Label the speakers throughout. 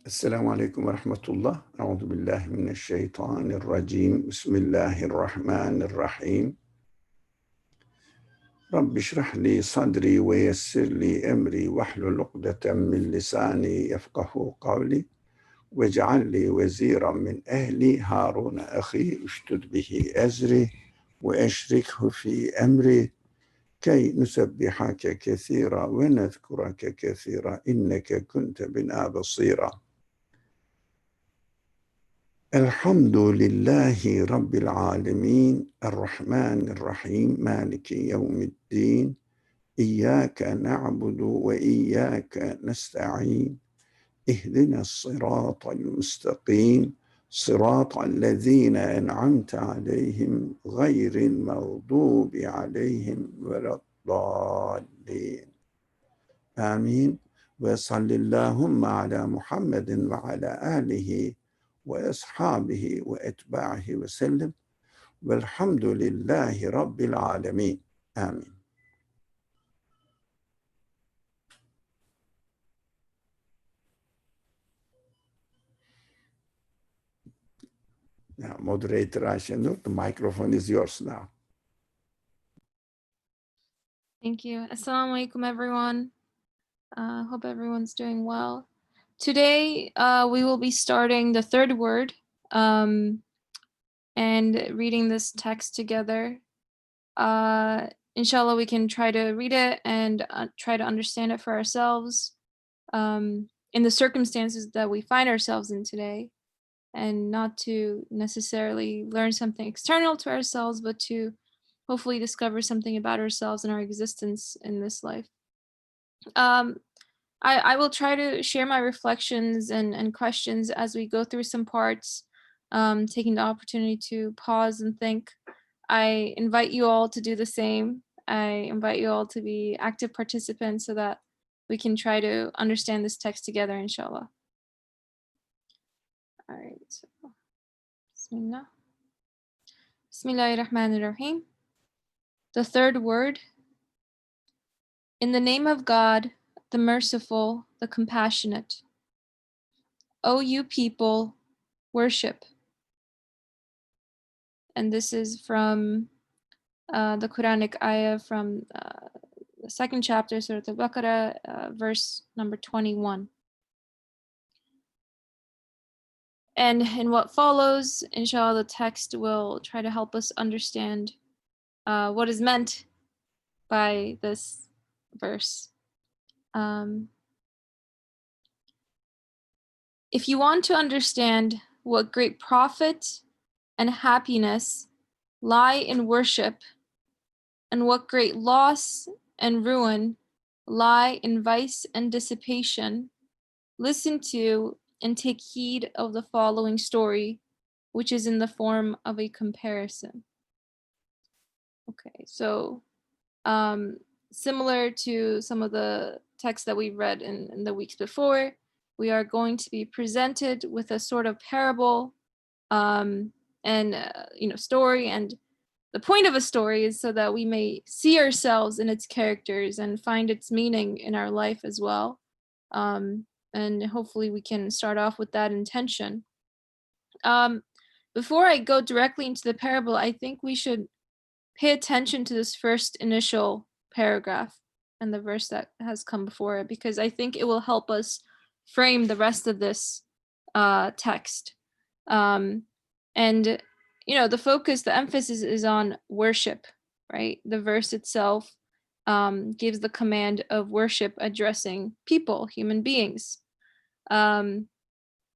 Speaker 1: السلام عليكم ورحمة الله. أعوذ بالله من الشيطان الرجيم. بسم الله الرحمن الرحيم. رب اشرح لي صدري ويسر لي أمري واحلل عقدة من لساني يفقه قولي واجعل لي وزيرا من أهلي هارون أخي اشدد به أزري وأشركه في أمري كي نسبحك كثيرا ونذكرك كثيرا إنك كنت بنا بصيرا. الحمد لله رب العالمين الرحمن الرحيم مالك يوم الدين إياك نعبد وإياك نستعين اهدنا الصراط المستقيم صراط الذين أنعمت عليهم غير المغضوب عليهم ولا الضالين آمين. وصل اللهم على محمد وعلى آله وأصحابه وأتباعه وسلم والحمد لله رب العالمين آمين. Now, moderator Ayşenur, the microphone is yours now.
Speaker 2: Thank you. Assalamu alaikum, everyone. Hope everyone's doing well. Today, we will be starting the third word and reading this text together. Inshallah, we can try to read it and try to understand it for ourselves in the circumstances that we find ourselves in today, and not to necessarily learn something external to ourselves, but to hopefully discover something about ourselves and our existence in this life. I will try to share my reflections and questions as we go through some parts, taking the opportunity to pause and think. I invite you all to do the same. I invite you all to be active participants so that we can try to understand this text together, inshallah. All right. So, Bismillah. Bismillahirrahmanirrahim. The third word. In the name of God, the Merciful, the Compassionate. O you people, worship. And this is from the Quranic ayah from the second chapter, Surah Al-Baqarah, verse number 21. And in what follows, inshallah, the text will try to help us understand what is meant by this verse. If you want to understand what great profit and happiness lie in worship, and what great loss and ruin lie in vice and dissipation, listen to and take heed of the following story, which is in the form of a comparison. Okay, so similar to some of the texts that we read in the weeks before, we are going to be presented with a sort of parable and story, and the point of a story is so that we may see ourselves in its characters and find its meaning in our life as well. And hopefully we can start off with that intention. Before I go directly into the parable, I think we should pay attention to this first initial paragraph and the verse that has come before it, because I think it will help us frame the rest of this text. And the focus, the emphasis is on worship, right? The verse itself gives the command of worship addressing people, human beings. And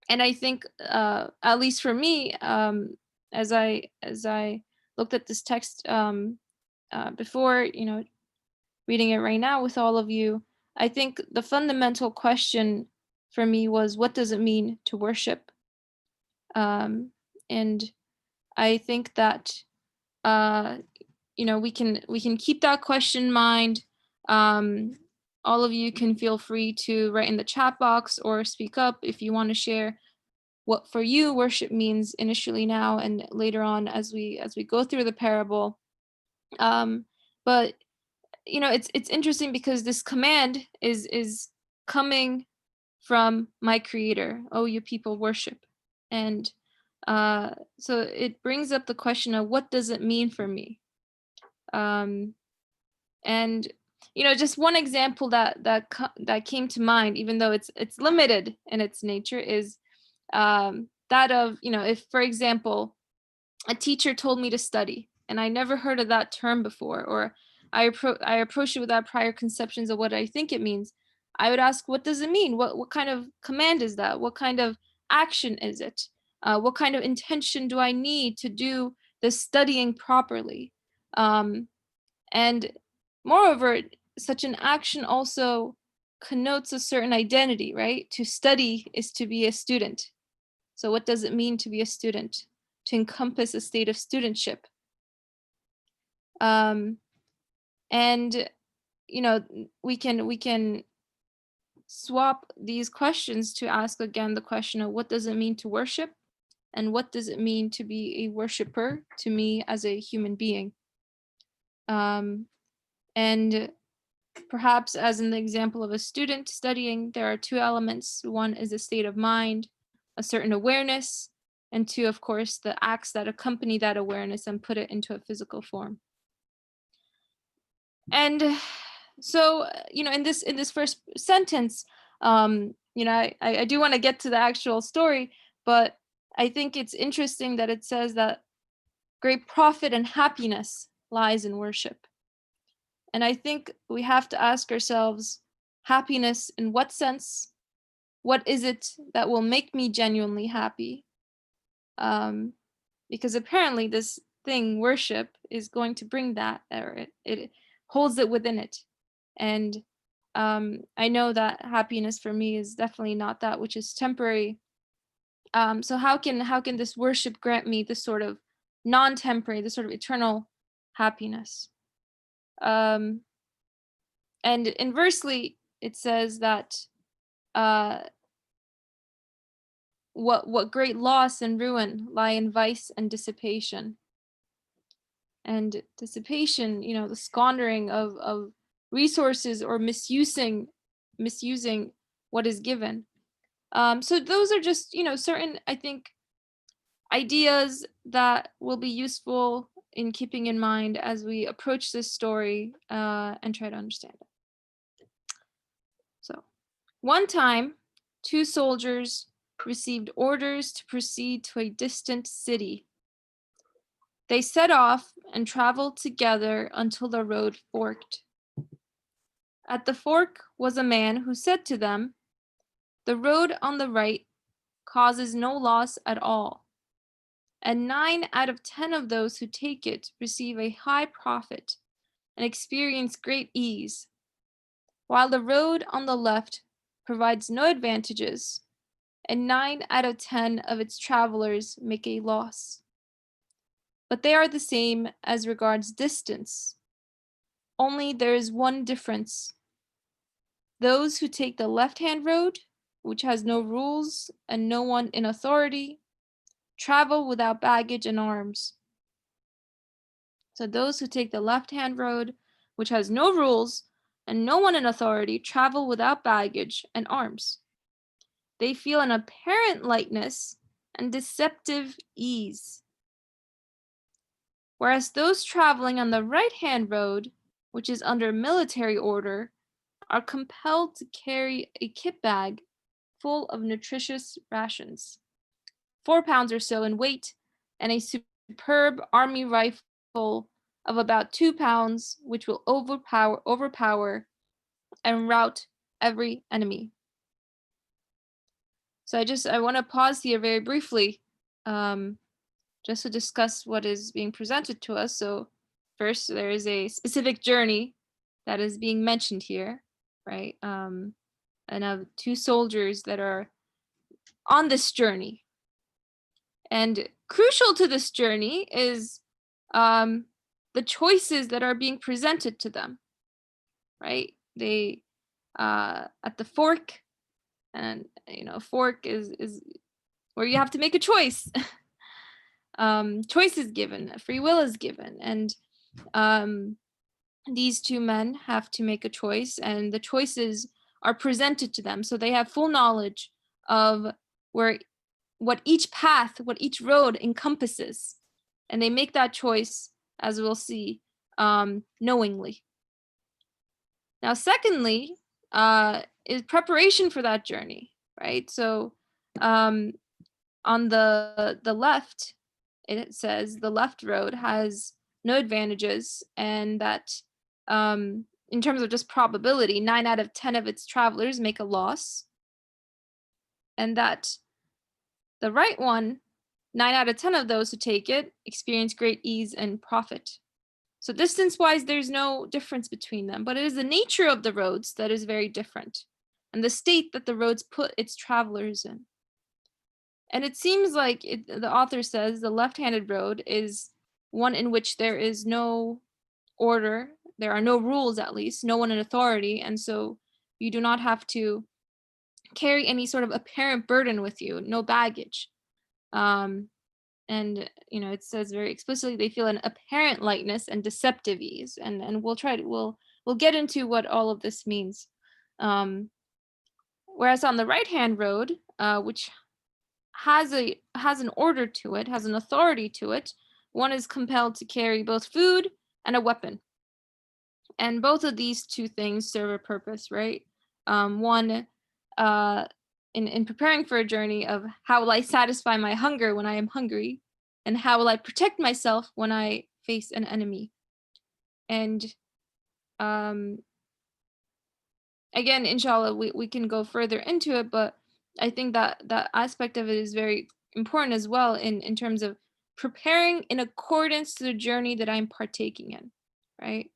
Speaker 2: I think, at least for me, as I looked at this text before, reading it right now with all of you, I think the fundamental question for me was, what does it mean to worship? And I think that we can keep that question in mind. All of you can feel free to write in the chat box or speak up if you want to share what for you worship means initially now and later on as we go through the parable. But it's interesting because this command is coming from my creator. Oh, you people worship. And so it brings up the question of what does it mean for me? And just one example that came to mind, even though it's limited in its nature, is that of, if, for example, a teacher told me to study and I never heard of that term before, or I approach it without prior conceptions of what I think it means. I would ask, what does it mean? What kind of command is that? What kind of action is it? What kind of intention do I need to do the studying properly? And moreover, such an action also connotes a certain identity, right? To study is to be a student. So what does it mean to be a student? To encompass a state of studentship. And we can swap these questions to ask again the question of what does it mean to worship, and what does it mean to be a worshiper to me as a human being. And perhaps, as in the example of a student studying, there are two elements. One is a state of mind, a certain awareness, and two, of course, the acts that accompany that awareness and put it into a physical form. And so, in this first sentence, I do want to get to the actual story, but I think it's interesting that it says that great profit and happiness lies in worship. And I think we have to ask ourselves, happiness in what sense? What is it that will make me genuinely happy? Because apparently this thing, worship, is going to bring that, or it holds it within it. And I know that happiness for me is definitely not that which is temporary. So how can this worship grant me this sort of non-temporary, this sort of eternal happiness? And inversely, it says that what great loss and ruin lie in vice and dissipation. And dissipation, the squandering of resources, or misusing what is given. So those are just, certain, I think, ideas that will be useful in keeping in mind as we approach this story and try to understand it. So, one time, two soldiers received orders to proceed to a distant city. They set off and traveled together until the road forked. At the fork was a man who said to them, "The road on the right causes no loss at all, and 9 out of 10 of those who take it receive a high profit and experience great ease, while the road on the left provides no advantages, and 9 out of 10 of its travelers make a loss. But they are the same as regards distance. Only there is one difference. Those who take the left-hand road, which has no rules and no one in authority, travel without baggage and arms." So those who take the left-hand road, which has no rules and no one in authority, travel without baggage and arms. They feel an apparent lightness and deceptive ease. Whereas those traveling on the right-hand road, which is under military order, are compelled to carry a kit bag full of nutritious rations, 4 pounds or so in weight, and a superb army rifle of about 2 pounds, which will overpower and rout every enemy. So I want to pause here very briefly, just to discuss what is being presented to us. So first, there is a specific journey that is being mentioned here, right? And of two soldiers that are on this journey. And crucial to this journey is the choices that are being presented to them, right? They at the fork, and fork is where you have to make a choice. Choice is given, free will is given, and these two men have to make a choice, and the choices are presented to them. So they have full knowledge of what each path, what each road encompasses. And they make that choice, as we'll see, knowingly. Now, secondly, is preparation for that journey, right? So on the left, it says the left road has no advantages, and that in terms of just probability, 9 out of 10 of its travelers make a loss, and that the right one, 9 out of 10 of those who take it experience great ease and profit. So distance-wise, there's no difference between them, but it is the nature of the roads that is very different, and the state that the roads put its travelers in. And it seems like the author says the left-handed road is one in which there is no order, there are no rules, at least, no one in authority, and so you do not have to carry any sort of apparent burden with you, no baggage. And it says very explicitly they feel an apparent lightness and deceptive ease, and we'll get into what all of this means. Whereas on the right-hand road, which has an order to it, has an authority to it, one is compelled to carry both food and a weapon. And both of these two things serve a purpose, right? One, in preparing for a journey, of how will I satisfy my hunger when I am hungry, and how will I protect myself when I face an enemy. And again, inshallah, we can go further into it, but I think that that aspect of it is very important as well in terms of preparing in accordance to the journey that I'm partaking in, right?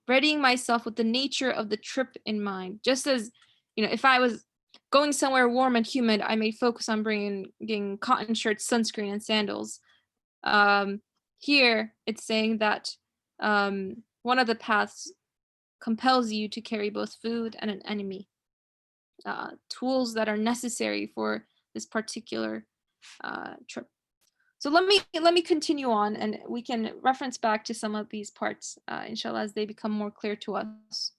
Speaker 2: Readying myself with the nature of the trip in mind. Just as, if I was going somewhere warm and humid, I may focus on bringing cotton shirts, sunscreen, and sandals. Here, it's saying that one of the paths compels you to carry both food and an enemy, tools that are necessary for this particular trip. So let me continue on, and we can reference back to some of these parts, inshallah, as they become more clear to us.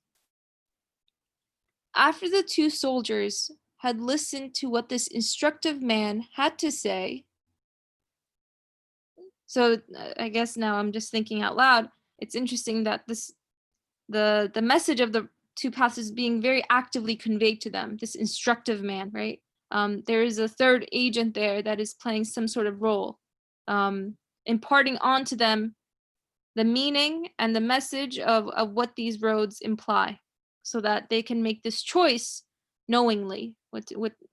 Speaker 2: After the two soldiers had listened to what this instructive man had to say, so I guess now I'm just thinking out loud, it's interesting that the message of the two paths is being very actively conveyed to them, this instructive man, right? There is a third agent there that is playing some sort of role, imparting onto them the meaning and the message of what these roads imply, so that they can make this choice knowingly,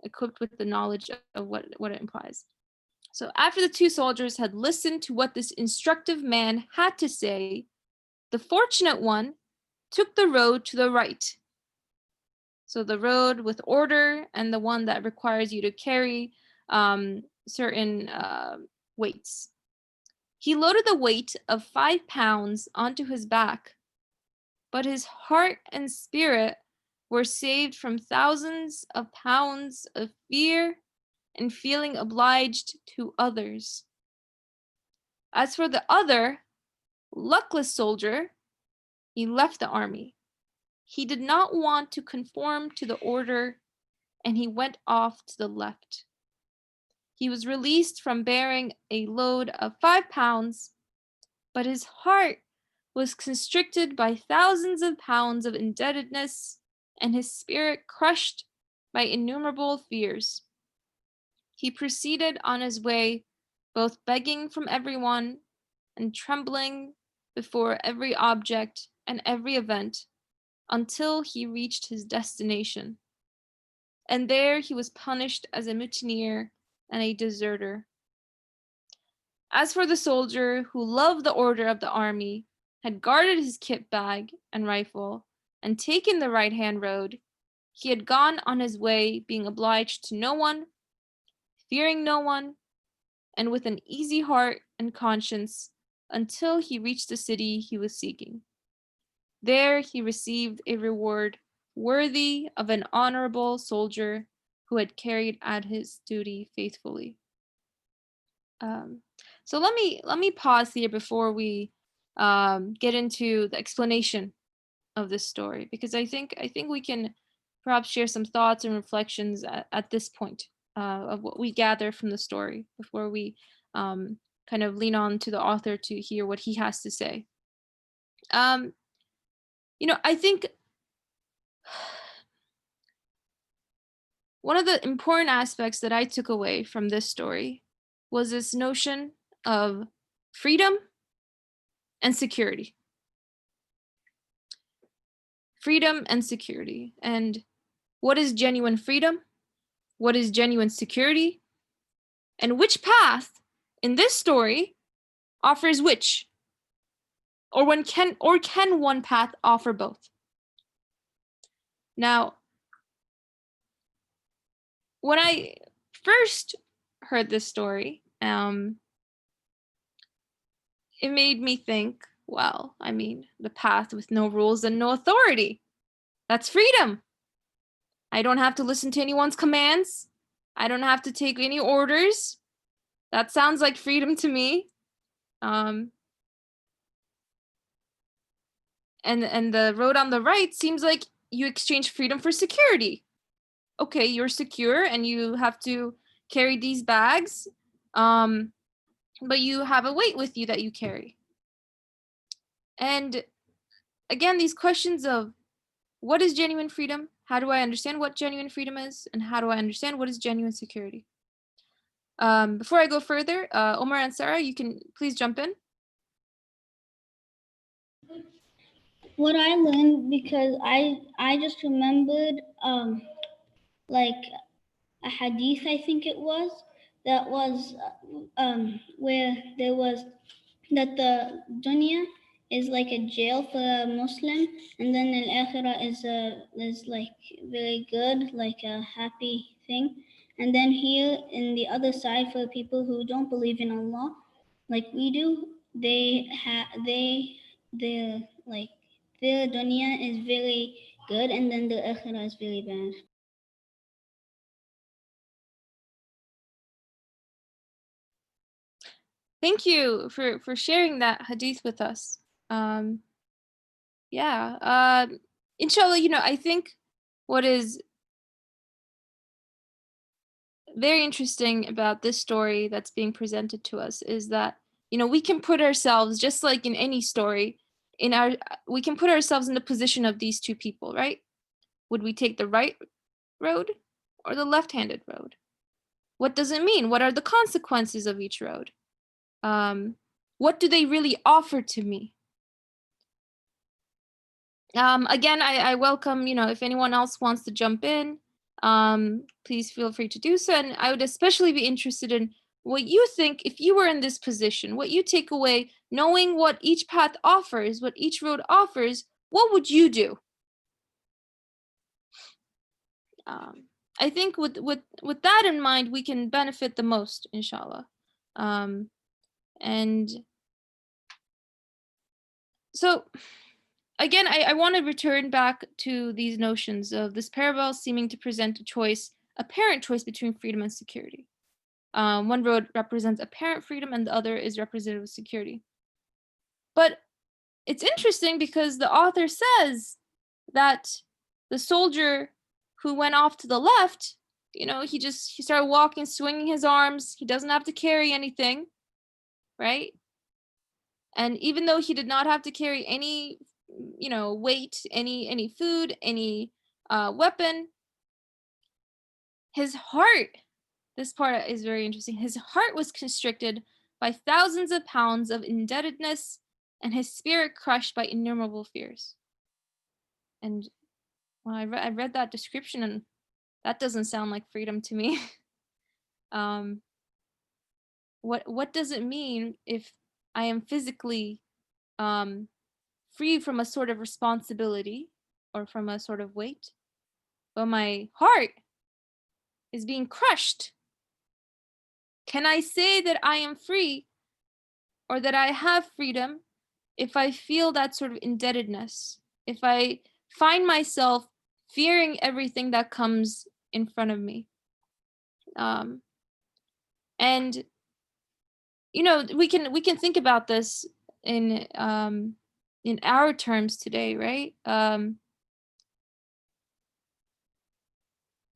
Speaker 2: equipped with the knowledge of what it implies. So after the two soldiers had listened to what this instructive man had to say, the fortunate one took the road to the right. So the road with order, and the one that requires you to carry certain weights. He loaded the weight of 5 pounds onto his back, but his heart and spirit were saved from thousands of pounds of fear and feeling obliged to others. As for the other, luckless soldier, he left the army. He did not want to conform to the order, and he went off to the left. He was released from bearing a load of 5 pounds, but his heart was constricted by thousands of pounds of indebtedness, and his spirit crushed by innumerable fears. He proceeded on his way, both begging from everyone and trembling before every object and every event, until he reached his destination. And there he was punished as a mutineer and a deserter. As for the soldier who loved the order of the army, had guarded his kit bag and rifle, and taken the right-hand road, he had gone on his way, being obliged to no one, fearing no one, and with an easy heart and conscience, until he reached the city he was seeking. There he received a reward worthy of an honorable soldier who had carried out his duty faithfully. So let me pause here before we get into the explanation of this story, because I think we can perhaps share some thoughts and reflections at this point of what we gather from the story before we kind of lean on to the author to hear what he has to say. I think one of the important aspects that I took away from this story was this notion of freedom and security. Freedom and security. And what is genuine freedom? What is genuine security? And which path in this story offers which? Or can one path offer both? Now, when I first heard this story, it made me think, well, I mean, the path with no rules and no authority. That's freedom. I don't have to listen to anyone's commands. I don't have to take any orders. That sounds like freedom to me. And the road on the right seems like you exchange freedom for security. Okay, you're secure and you have to carry these bags, but you have a weight with you that you carry. And again, these questions of what is genuine freedom? How do I understand what genuine freedom is? And how do I understand what is genuine security? Before I go further, Omar and Sarah, you can please jump in.
Speaker 3: What I learned, because I just remembered like a hadith, I think it was, that was where there was that the dunya is like a jail for a Muslim, and then al-akhirah is like very good, like a happy thing. And then here in the other side, for people who don't believe in Allah, like we do, they're like their dunya is very good, and then the akhirah is very bad.
Speaker 2: Thank you for sharing that hadith with us. Inshallah, I think what is very interesting about this story that's being presented to us is that, we can put ourselves, just like in any story, we can put ourselves in the position of these two people, right? Would we take the right road or the left-handed road? What does it mean? What are the consequences of each road? What do they really offer to me? Again, I welcome, if anyone else wants to jump in, please feel free to do so. And I would especially be interested in what you think, if you were in this position, what you take away, knowing what each path offers, what each road offers, what would you do? I think with that in mind, we can benefit the most, inshallah. And so, again, I want to return back to these notions of this parable seeming to present a apparent choice between freedom and security. One road represents apparent freedom and the other is representative of security. But it's interesting because the author says that the soldier who went off to the left, he started walking, swinging his arms. He doesn't have to carry anything, right? And even though he did not have to carry any weight, any food, any weapon, his heart, this part is very interesting, his heart was constricted by thousands of pounds of indebtedness and his spirit crushed by innumerable fears. And when I read that description, and that doesn't sound like freedom to me. What does it mean if I am physically free from a sort of responsibility or from a sort of weight, but my heart is being crushed? Can I say that I am free or that I have freedom if I feel that sort of indebtedness, if I find myself fearing everything that comes in front of me? And we can think about this in our terms today, right?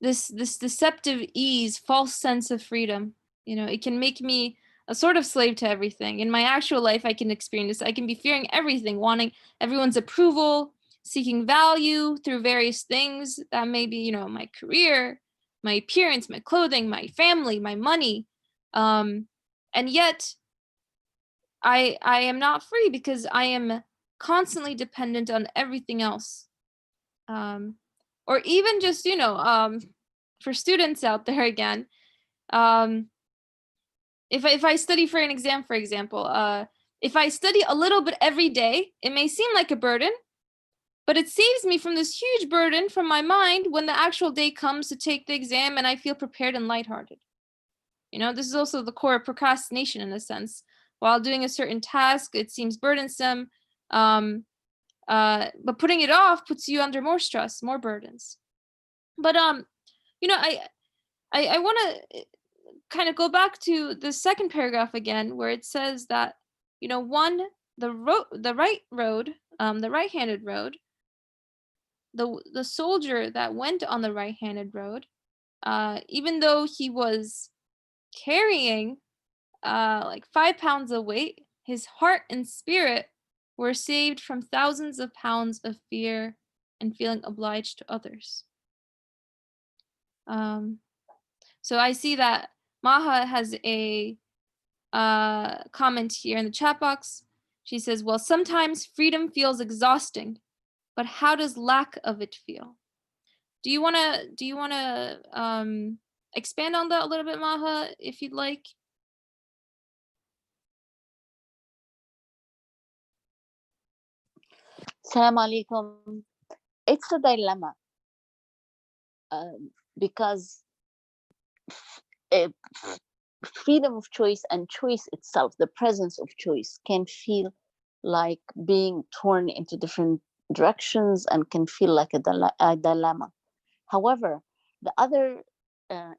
Speaker 2: this deceptive ease, false sense of freedom. You know, it can make me a sort of slave to everything. In my actual life, I can experience this. I can be fearing everything, wanting everyone's approval, seeking value through various things that may be, you know, my career, my appearance, my clothing, my family, my money. And yet I am not free because I am constantly dependent on everything else. Um, or even just, you know, for students out there again, um, if I study for an exam, for example, if I study a little bit every day, it may seem like a burden, but it saves me from this huge burden from my mind when the actual day comes to take the exam and I feel prepared and lighthearted. You know, this is also the core of procrastination in a sense. While doing a certain task, it seems burdensome, um, but putting it off puts you under more stress, more burdens. But you know, I want to kind of go back to the second paragraph again, where it says that, you know, one, the right road, the right-handed road, the soldier that went on the right-handed road, even though he was carrying like 5 pounds of weight, his heart and spirit were saved from thousands of pounds of fear and feeling obliged to others. Um, so I see that Maha has a comment here in the chat box. She says, well, sometimes freedom feels exhausting, but how does lack of it feel? Do you wanna expand on that a little bit, Maha, if you'd like?
Speaker 4: Salam alaikum. It's a dilemma because freedom of choice and choice itself, the presence of choice, can feel like being torn into different directions and can feel like a dilemma. However, the other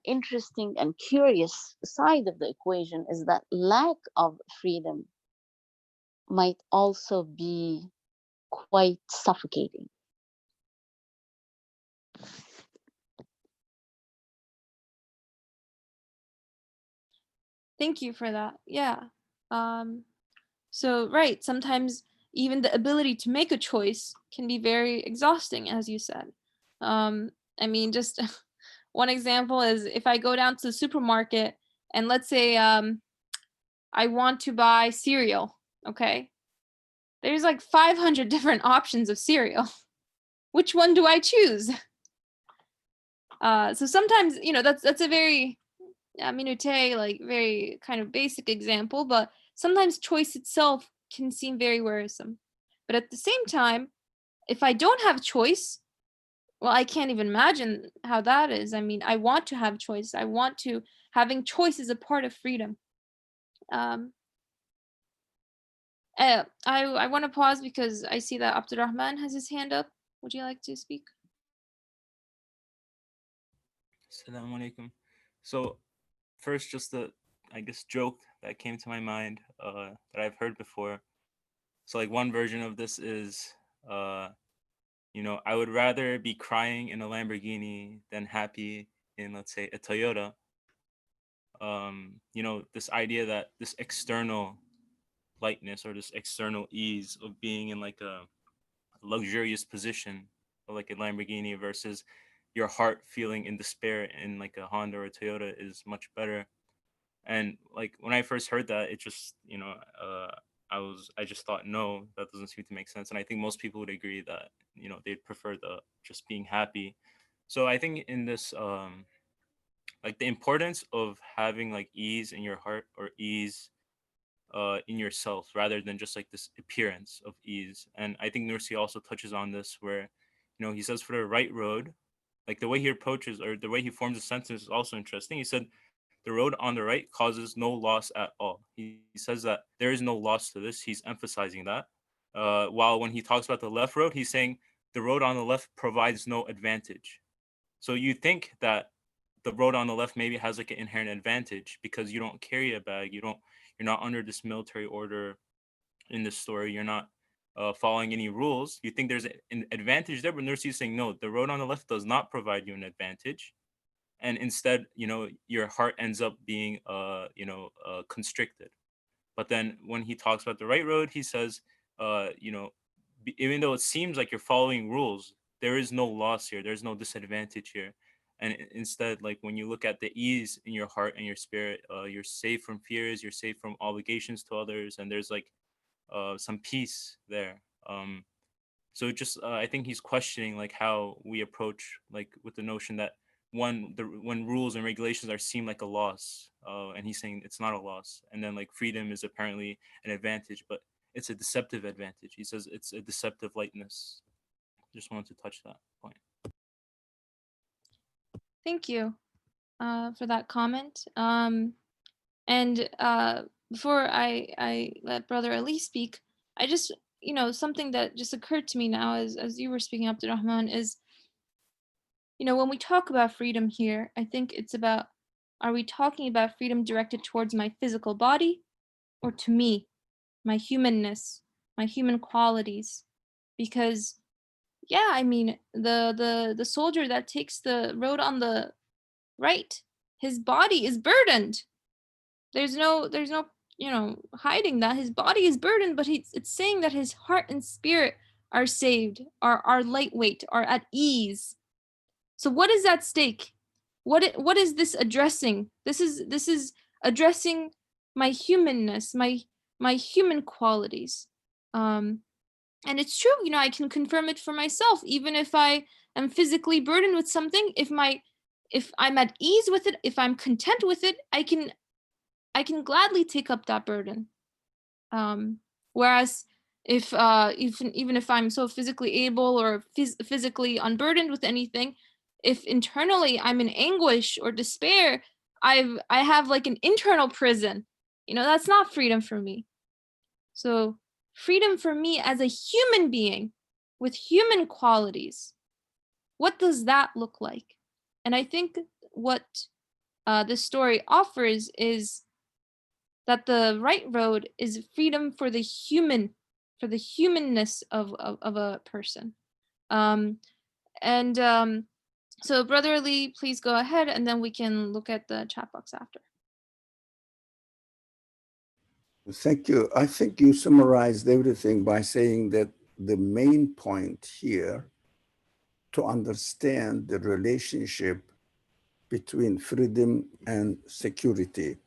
Speaker 4: interesting and curious side of the equation is that lack of freedom might also be quite suffocating.
Speaker 2: Thank you for that. Yeah. So right, sometimes even the ability to make a choice can be very exhausting, as you said. I mean, just one example is if I go down to the supermarket and let's say I want to buy cereal, okay? There's like 500 different options of cereal. Which one do I choose? So sometimes, you know, that's a very minute, like very kind of basic example, but sometimes choice itself can seem very wearisome. But at the same time, if I don't have choice, well, I can't even imagine how that is. I mean, I want to have choice. Having choice is a part of freedom. Um, I want to pause because I see that Abdurrahman has his hand up. Would you like to speak?
Speaker 5: Assalamu alaikum. So first, just a, I guess, joke that came to my mind that I've heard before. So like one version of this is, you know, I would rather be crying in a Lamborghini than happy in, let's say, a Toyota. You know, this idea that this external lightness or this external ease of being in like a luxurious position, like a Lamborghini, versus your heart feeling in despair in like a Honda or a Toyota is much better. And like when I first heard that, it just, you know, I just thought, no, that doesn't seem to make sense. And I think most people would agree that, you know, they'd prefer the just being happy. So I think in this like the importance of having like ease in your heart or ease in yourself rather than just like this appearance of ease. And I think Nursi also touches on this where, you know, he says for the right road, like the way he approaches or the way he forms a sentence is also interesting. He said, the road on the right causes no loss at all. He says that there is no loss to this. He's emphasizing that. While when he talks about the left road, he's saying the road on the left provides no advantage. So you think that the road on the left maybe has like an inherent advantage because you don't carry a bag, you're not under this military order in this story, you're not following any rules. You think there's an advantage there, but Nursi is saying no, the road on the left does not provide you an advantage. and instead, your heart ends up being constricted. But then when he talks about the right road, he says, even though it seems like you're following rules, there is no loss here, there's no disadvantage here. And instead, like when you look at the ease in your heart and your spirit, you're safe from fears, you're safe from obligations to others, and there's like some peace there. So just I think he's questioning like how we approach, like with the notion that when rules and regulations are seen like a loss, and he's saying it's not a loss, and then like freedom is apparently an advantage, but it's a deceptive advantage. He says it's a deceptive lightness. Just wanted to touch that point.
Speaker 2: Thank you for that comment. And before I let Brother Ali speak, I just, something that just occurred to me now as you were speaking, Abdurrahman, is, when we talk about freedom here, I think it's about, are we talking about freedom directed towards my physical body or to me, my humanness, my human qualities? Because yeah, I mean, the soldier that takes the road on the right, his body is burdened. There's no hiding that his body is burdened, but it's saying that his heart and spirit are saved, are lightweight, are at ease. So what is at stake? What is this addressing? This is addressing my humanness, my human qualities. And it's true, I can confirm it for myself. Even if I am physically burdened with something, if I'm at ease with it, if I'm content with it, I can gladly take up that burden. Whereas if even if I'm so physically able or physically unburdened with anything, if internally I'm in anguish or despair, I have like an internal prison. That's not freedom for me. So freedom for me as a human being with human qualities, what does that look like? And I think what this story offers is that the right road is freedom for the humanness of a person. So Brother Ali, please go ahead, and then we can look at the chat box after.
Speaker 1: Thank you. I think you summarized everything by saying that the main point here to understand the relationship between freedom and security.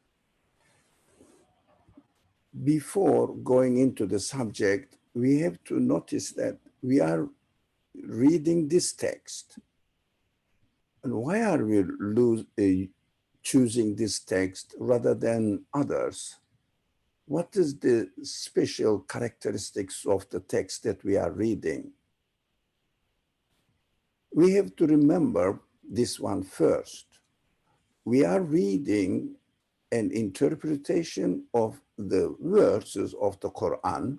Speaker 1: Before going into the subject, we have to notice that we are reading this text. And why are we choosing this text rather than others? What is the special characteristics of the text that we are reading? We have to remember this one first. We are reading an interpretation of the verses of the Qur'an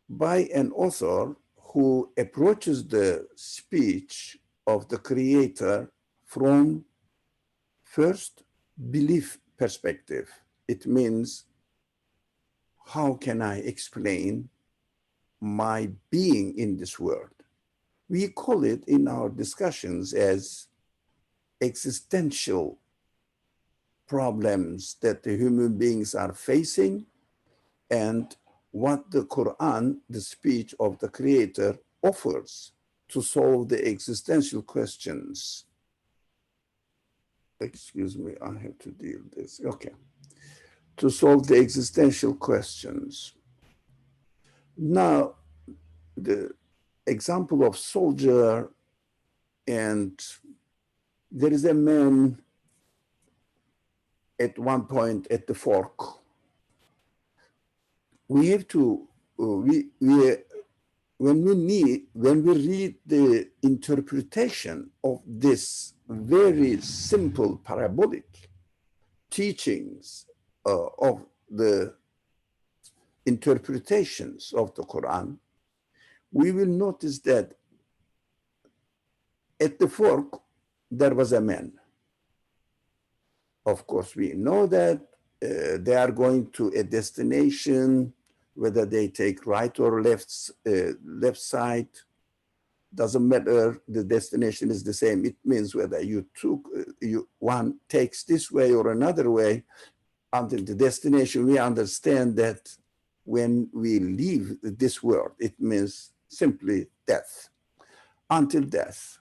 Speaker 1: by an author who approaches the speech of the Creator from first belief perspective. It means, how can I explain my being in this world? We call it in our discussions as existential problems that the human beings are facing, and what the Quran, the speech of the Creator, offers to solve the existential questions. Excuse me, I have to deal with this. Okay. To solve the existential questions. Now, the example of soldier, and there is a man at one point at the fork. We have to, when we read the interpretation of this very simple parabolic teachings of the interpretations of the Quran, we will notice that at the fork, there was a man. Of course, we know that they are going to a destination, whether they take right or left side. Doesn't matter, the destination is the same. It means whether one takes this way or another way, until the destination, we understand that when we leave this world, it means simply death. Until death,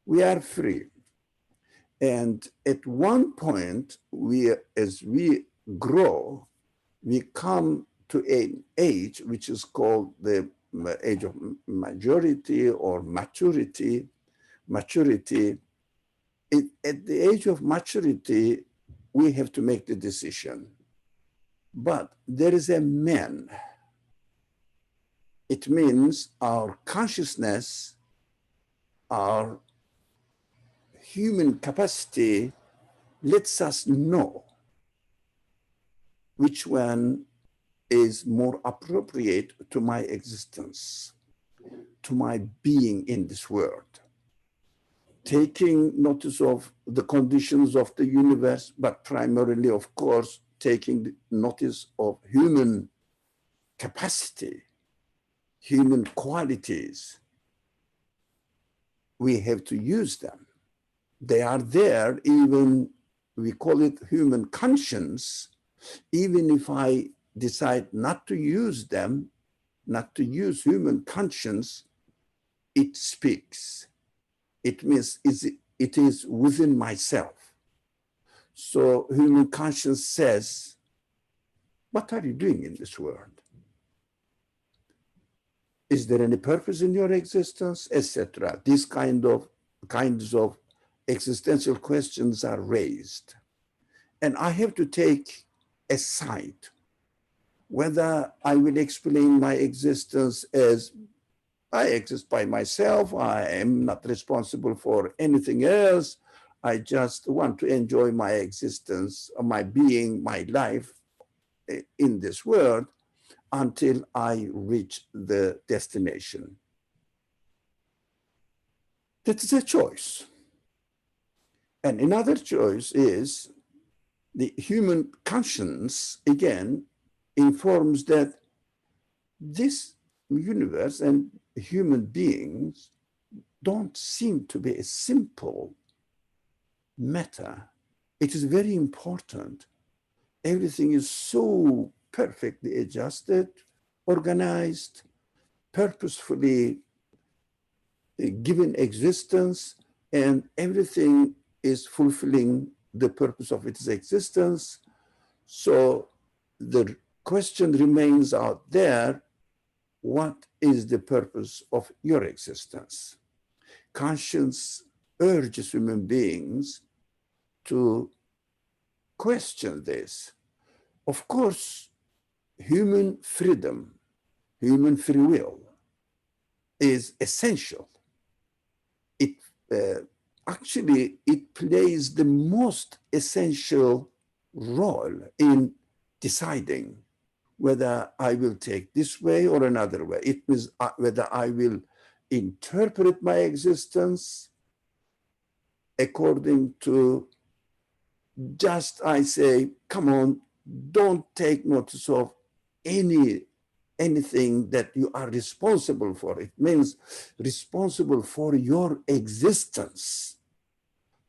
Speaker 1: we are free. And at one point, as we grow, we come to an age which is called the age of majority or maturity. At the age of maturity, we have to make the decision. But there is a man. It means our consciousness, our human capacity lets us know which one is more appropriate to my existence, to my being in this world. Taking notice of the conditions of the universe, but primarily, of course, taking notice of human capacity, human qualities. We have to use them. They are there, even, we call it human conscience. Even if I decide not to use them, not to use human conscience, it speaks. It means it is within myself. So human conscience says, what are you doing in this world? Is there any purpose in your existence, etc.? These kinds of existential questions are raised. And I have to take a side, whether I will explain my existence as I exist by myself, I am not responsible for anything else, I just want to enjoy my existence, my being, my life in this world until I reach the destination. That is a choice. And another choice is the human conscience, again, informs that this universe and human beings don't seem to be a simple matter. It is very important. Everything is so perfectly adjusted, organized, purposefully given existence, and everything is fulfilling the purpose of its existence. So the question remains out there, what is the purpose of your existence? Conscience urges human beings to question this. Of course, human freedom, human free will is essential. Actually, it plays the most essential role in deciding whether I will take this way or another way. It means whether I will interpret my existence according to just, I say, come on, don't take notice of anything that you are responsible for. It means responsible for your existence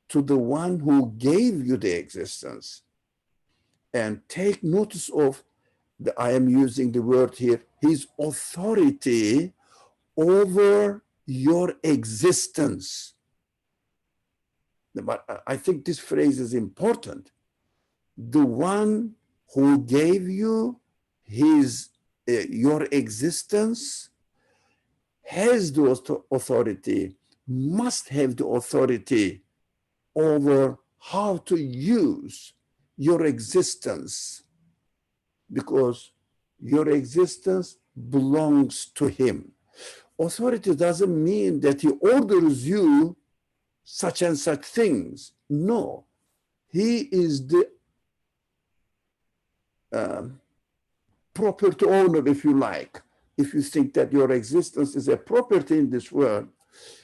Speaker 1: to the one who gave you the existence. And take notice of, I am using the word here, his authority over your existence. But I think this phrase is important. The one who gave you your existence has the authority, must have the authority over how to use your existence, because your existence belongs to him. Authority doesn't mean that he orders you such and such things. No, he is the property owner, if you like. If you think that your existence is a property in this world,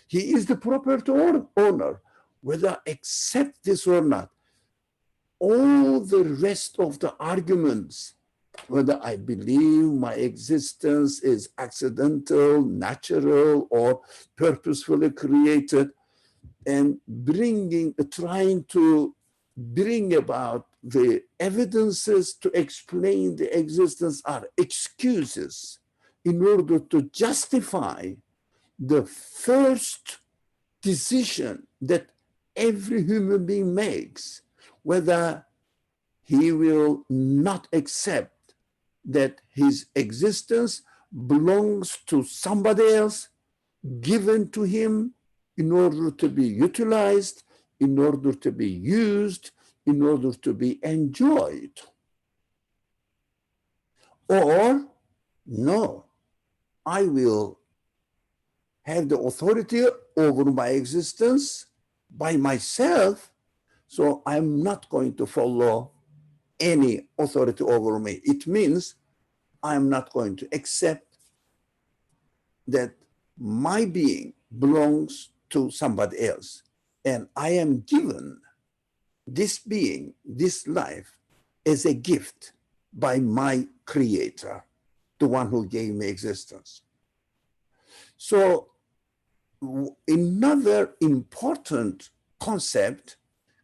Speaker 1: he is the property owner, whether accept this or not. All the rest of the arguments whether I believe my existence is accidental, natural, or purposefully created, and trying to bring about the evidences to explain the existence are excuses in order to justify the first decision that every human being makes, whether he will not accept that his existence belongs to somebody else, given to him in order to be utilized, in order to be used, in order to be enjoyed. Or, no, I will have the authority over my existence by myself, so I'm not going to follow any authority over me. It means I'm not going to accept that my being belongs to somebody else. And I am given this being, this life, as a gift by my creator, the one who gave me existence. So another important concept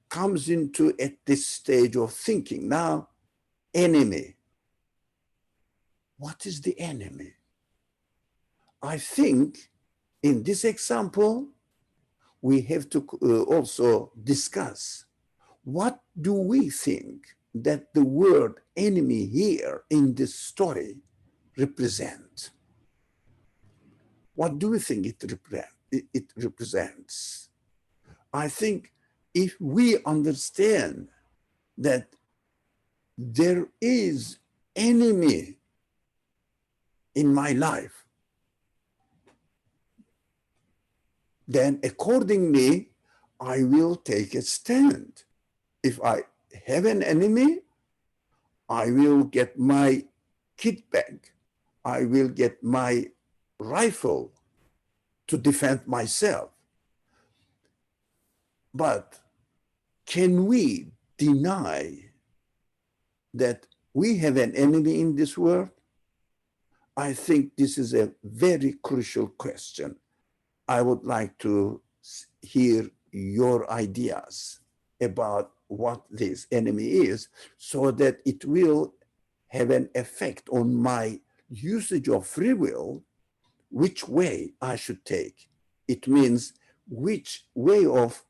Speaker 1: comes into at this stage of thinking. Now, enemy. What is the enemy? I think in this example, we have to also discuss what do we think that the word enemy here in this story represents? What do we think it represents? I think if we understand that there is enemy in my life, then accordingly, I will take a stand. If I have an enemy, I will get my kit bag. I will get my rifle to defend myself. But can we deny that we have an enemy in this world? I think this is a very crucial question. I would like to hear your ideas about what this enemy is, so that it will have an effect on my usage of free will, which way I should take. It means which way of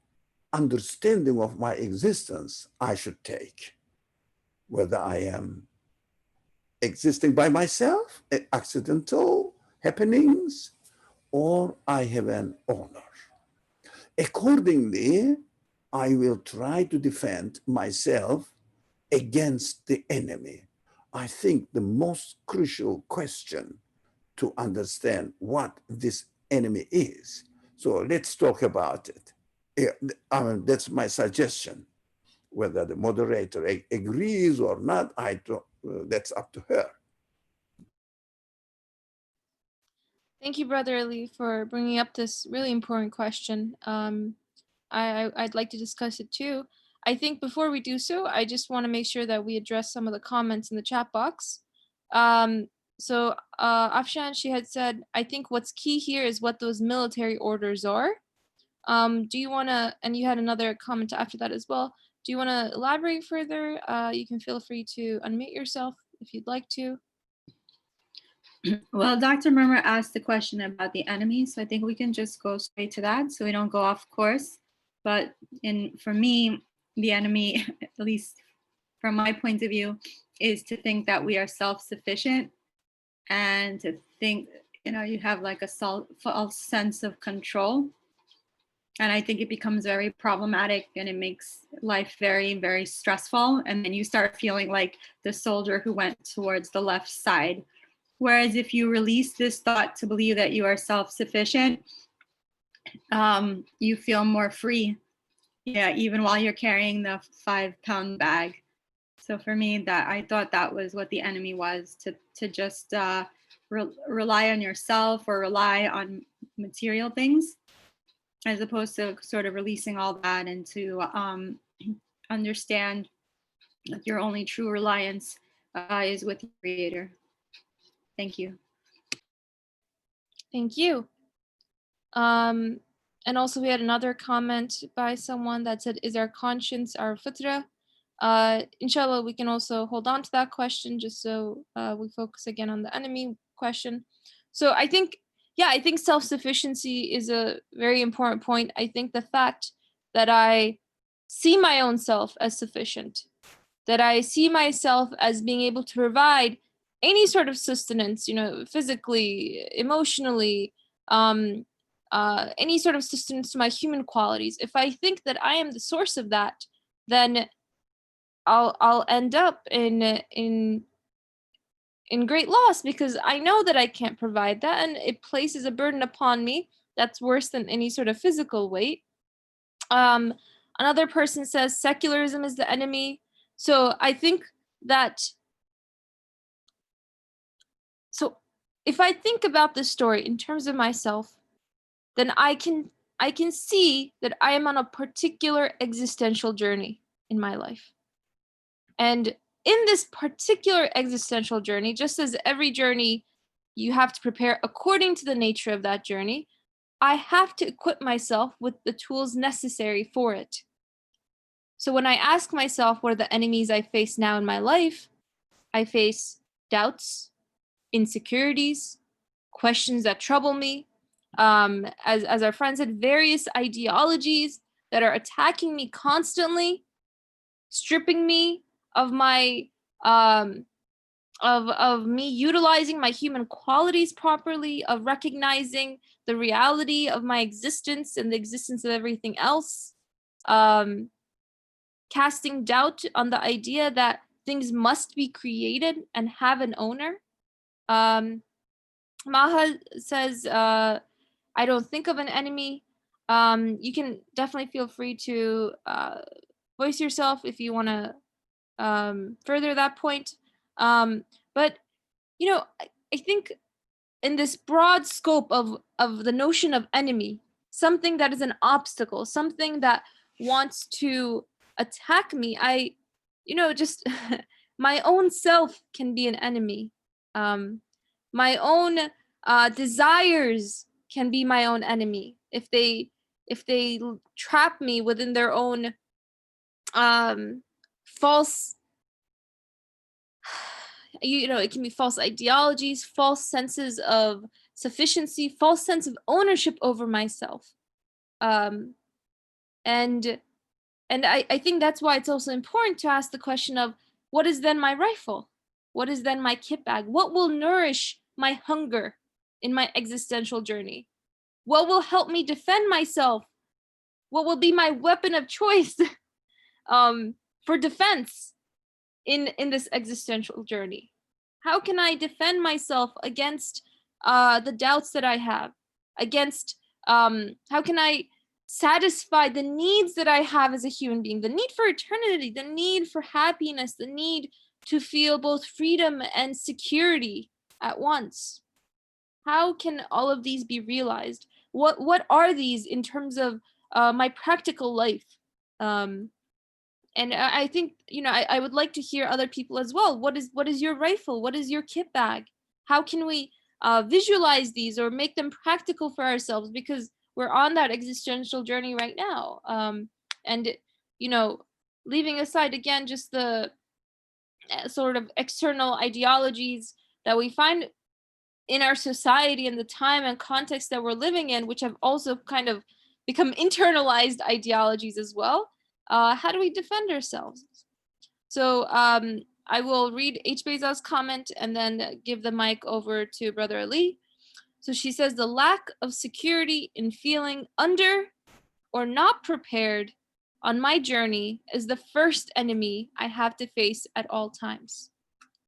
Speaker 1: understanding of my existence I should take, whether I am existing by myself, accidental happenings, or I have an owner. Accordingly, I will try to defend myself against the enemy. I think the most crucial question to understand what this enemy is. So let's talk about it. That's my suggestion. Whether the moderator agrees or not, I don't, that's up to her.
Speaker 2: Thank you, Brother Ali, for bringing up this really important question. I'd like to discuss it too. I think before we do so, I just want to make sure that we address some of the comments in the chat box. So Afshan, she had said, I think what's key here is what those military orders are. Do you want to, and you had another comment after that as well. Do you want to elaborate further? You can feel free to unmute yourself if you'd like to.
Speaker 6: Well, Dr. Murmur asked the question about the enemy, so I think we can just go straight to that so we don't go off course. But for me, the enemy, at least from my point of view, is to think that we are self-sufficient and to think, you have like a false sense of control. And I think it becomes very problematic and it makes life very, very stressful. And then you start feeling like the soldier who went towards the left side. Whereas if you release this thought to believe that you are self-sufficient, you feel more free. Yeah, even while you're carrying the 5-pound bag. So for me, I thought that was what the enemy was, to just rely on yourself or rely on material things, as opposed to sort of releasing all that and to understand that your only true reliance is with the Creator. Thank you.
Speaker 2: Thank you. And also we had another comment by someone that said, is our conscience our fitra? Inshallah, we can also hold on to that question just so we focus again on the enemy question. So I think, yeah, I think self-sufficiency is a very important point. I think the fact that I see my own self as sufficient, that I see myself as being able to provide any sort of sustenance, you know, physically, emotionally, any sort of sustenance to my human qualities. If I think that I am the source of that, then I'll end up in great loss, because I know that I can't provide that, and it places a burden upon me that's worse than any sort of physical weight. Another person says secularism is the enemy. So I think that, so if I think about this story in terms of myself, then I can see that I am on a particular existential journey in my life. And in this particular existential journey, just as every journey you have to prepare according to the nature of that journey, I have to equip myself with the tools necessary for it. So when I ask myself what are the enemies I face now in my life, I face doubts, insecurities, questions that trouble me, as our friend said, various ideologies that are attacking me constantly, stripping me of my of me utilizing my human qualities properly, of recognizing the reality of my existence and the existence of everything else, casting doubt on the idea that things must be created and have an owner. Maha says, I don't think of an enemy. You can definitely feel free to voice yourself if you want to further that point. But, you know, I think in this broad scope of the notion of enemy, something that is an obstacle, something that wants to attack me, just my own self can be an enemy. My own desires can be my own enemy if they trap me within their own false, it can be false ideologies, false senses of sufficiency, false sense of ownership over myself. And I think that's why it's also important to ask the question of, what is then my rifle? What is then my kit bag? What will nourish my hunger in my existential journey? What will help me defend myself? What will be my weapon of choice for defense in this existential journey? How can I defend myself against the doubts that I have? Against how can I satisfy the needs that I have as a human being? The need for eternity, the need for happiness, the need to feel both freedom and security at once. How can all of these be realized? What are these in terms of my practical life? And I think, I would like to hear other people as well. What is your rifle? What is your kit bag? How can we visualize these or make them practical for ourselves? Because we're on that existential journey right now. And, leaving aside again, just the sort of external ideologies that we find in our society and the time and context that we're living in, which have also kind of become internalized ideologies as well. How do we defend ourselves? So I will read H. Beza's comment and then give the mic over to Brother Ali. So she says, the lack of security in feeling under or not prepared on my journey is the first enemy I have to face at all times.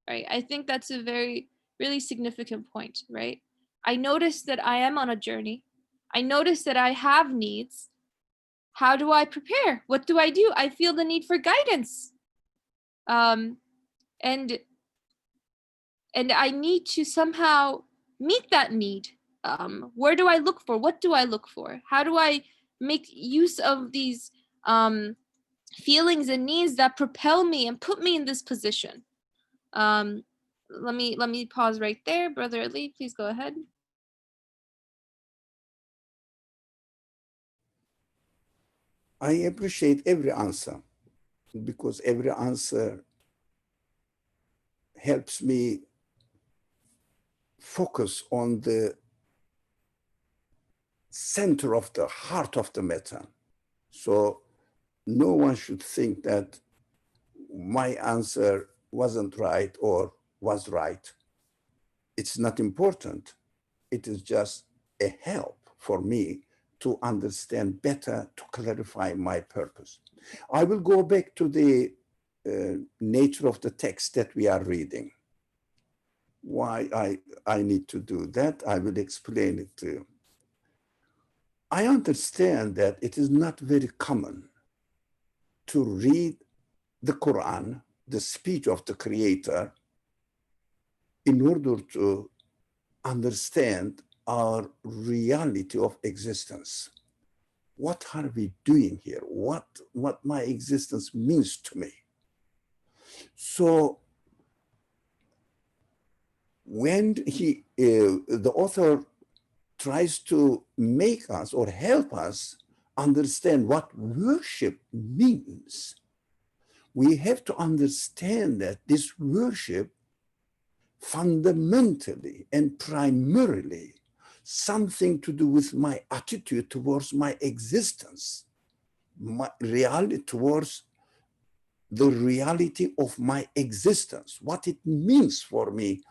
Speaker 2: Right? I think that's a really significant point, right? I notice that I am on a journey. I notice that I have needs. How do I prepare? What do? I feel the need for guidance. And I need to somehow meet that need. Where do I look for? What do I look for? How do I make use of these feelings and needs that propel me and put me in this position? Let me pause right there. Brother Ali, please go ahead.
Speaker 1: I appreciate every answer because every answer helps me focus on the center of the heart of the matter. So no one should think that my answer wasn't right or was right. It's not important. It is just a help for me to understand better, to clarify my purpose. I will go back to the nature of the text that we are reading. Why I need to do that, I will explain it to you. I understand that it is not very common to read the Qur'an, the speech of the Creator, in order to understand our reality of existence. What are we doing here? What my existence means to me. So when the author tries to make us or help us understand what worship means, we have to understand that this worship fundamentally and primarily something to do with my attitude towards my existence, my reality towards the reality of my existence, what it means for me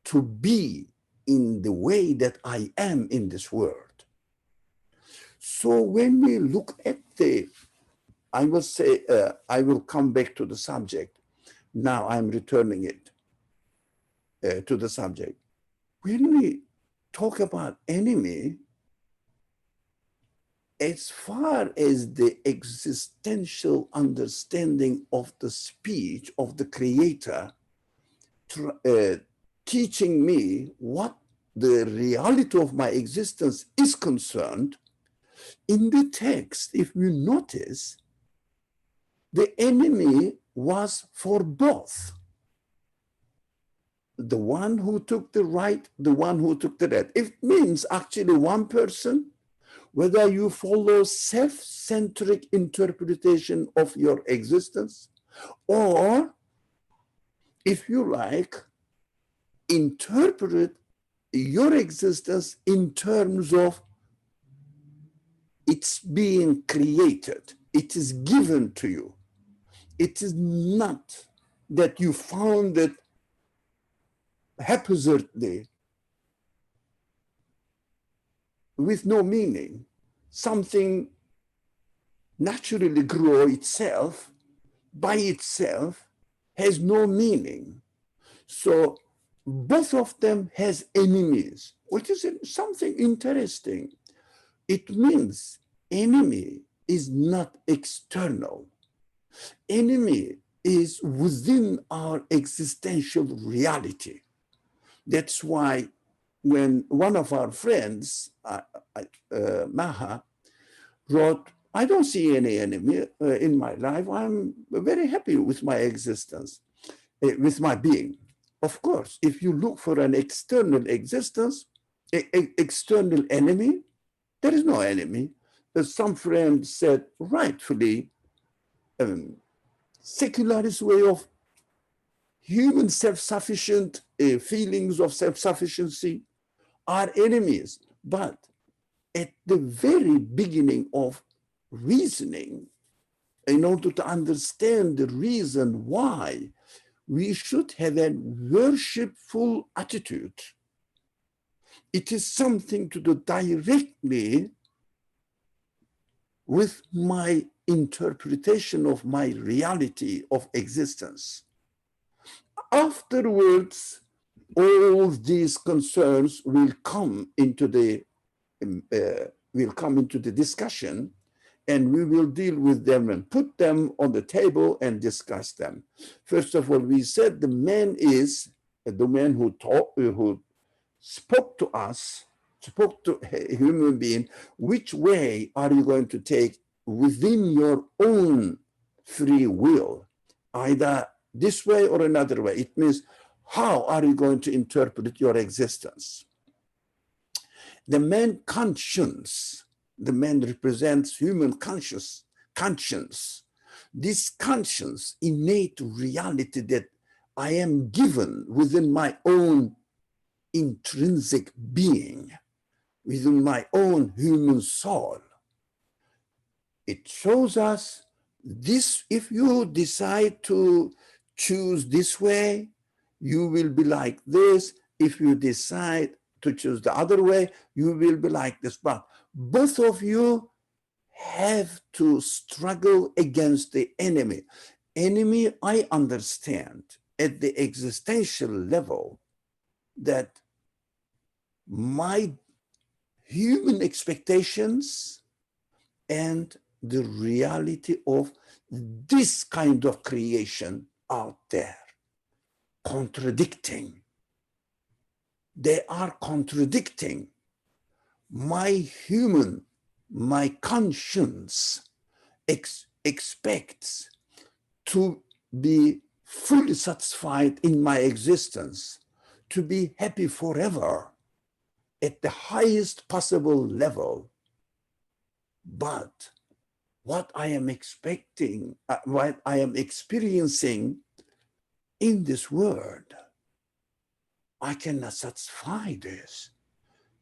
Speaker 1: to be in the way that I am in this world. So when we look at I will say, I will come back to the subject. Now I'm returning it to the subject. When we talk about enemy, as far as the existential understanding of the speech of the Creator, teaching me what the reality of my existence is concerned, in the text, if you notice, the enemy was for both. The one who took the right, the one who took the left. It means actually one person, whether you follow self-centric interpretation of your existence, or if you like, interpret your existence in terms of it's being created. It is given to you. It is not that you found it haphazardly with no meaning. Something naturally grow itself by itself has no meaning. So both of them has enemies, which is something interesting. It means enemy is not external. Enemy is within our existential reality. That's why when one of our friends, Maha, wrote, I don't see any enemy in my life. I'm very happy with my existence, with my being. Of course, if you look for an external existence, external enemy, there is no enemy. As some friends said, rightfully, secularist way of human self-sufficient feelings of self-sufficiency are enemies. But at the very beginning of reasoning, in order to understand the reason why we should have a worshipful attitude, it is something to do directly with my interpretation of my reality of existence. Afterwards, all these concerns will come into the discussion, and we will deal with them and put them on the table and discuss them. First of all, we said the man is the man who spoke to us, spoke to a human being. Which way are you going to take within your own free will? Either this way or another way. It means, how are you going to interpret your existence? The man conscience, the man represents human conscience. This conscience, innate reality that I am given within my own intrinsic being, within my own human soul. It shows us this: if you decide to choose this way, you will be like this. If you decide to choose the other way, you will be like this. But both of you have to struggle against the enemy. Enemy, I understand at the existential level that my human expectations and the reality of this kind of creation out there contradicting. They are contradicting. My conscience expects to be fully satisfied in my existence, to be happy forever at the highest possible level. But what I am expecting, what I am experiencing in this world, I cannot satisfy this.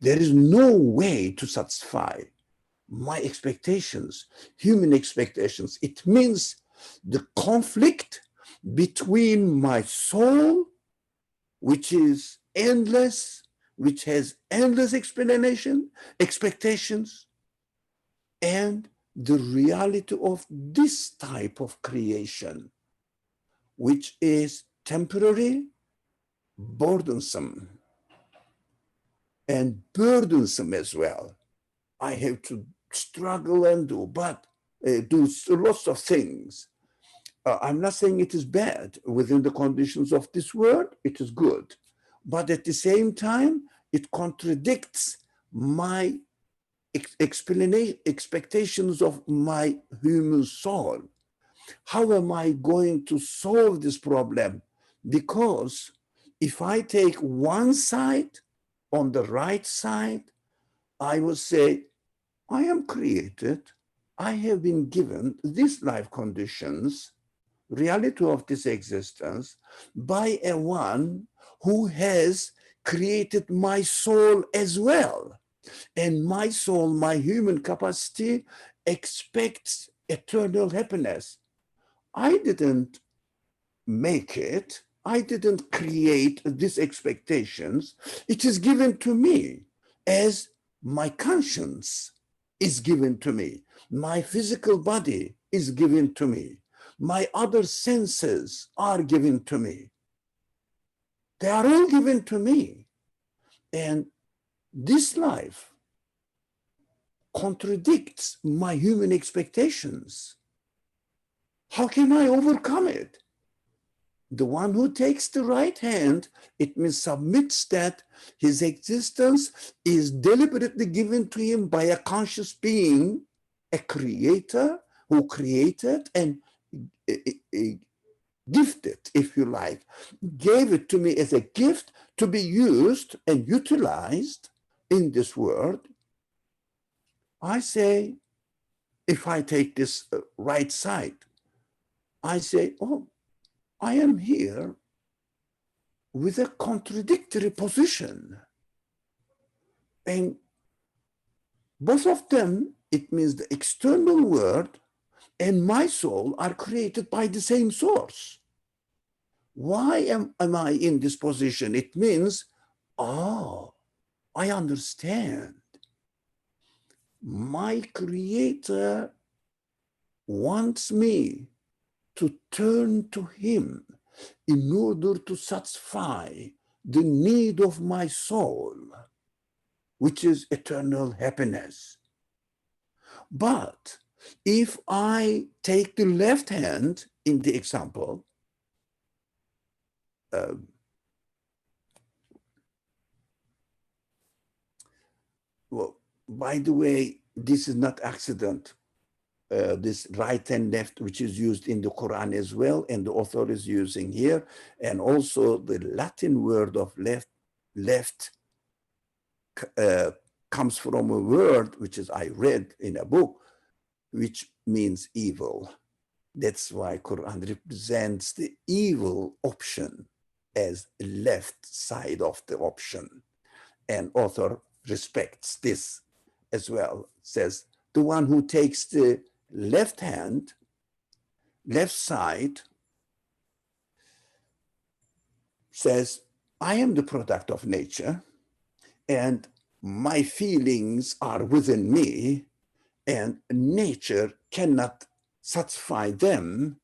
Speaker 1: There is no way to satisfy my expectations, human expectations. It means the conflict between my soul, which is endless, which has endless expectations, and the reality of this type of creation, which is temporary, burdensome, and burdensome as well. I have to struggle and do lots of things. I'm not saying it is bad. Within the conditions of this world, it is good. But at the same time, it contradicts my expectations of my human soul. How am I going to solve this problem? Because if I take one side, on the right side, I will say, I am created, I have been given these life conditions, reality of this existence, by a one who has created my soul as well. And my soul, my human capacity, expects eternal happiness. I didn't make it. I didn't create these expectations. It is given to me as my conscience is given to me. My physical body is given to me. My other senses are given to me. They are all given to me. And this life contradicts my human expectations. How can I overcome it? The one who takes the right hand, it means submits that his existence is deliberately given to him by a conscious being, a creator who created and gifted, if you like, gave it to me as a gift to be used and utilized in this world. I say, if I take this right side, I say, oh, I am here with a contradictory position. And both of them, it means the external world and my soul are created by the same source. Why am I in this position? It means, oh, I understand. My creator wants me to turn to him in order to satisfy the need of my soul, which is eternal happiness. But if I take the left hand in the example, well, by the way, this is not accident. this right and left, which is used in the Quran as well, and the author is using here, and also the Latin word of left comes from a word which is I read in a book, which means evil. That's why Quran represents the evil option as left side of the option. And author respects this as well, says the one who takes the left hand, left side, says, I am the product of nature and my feelings are within me and nature cannot satisfy them.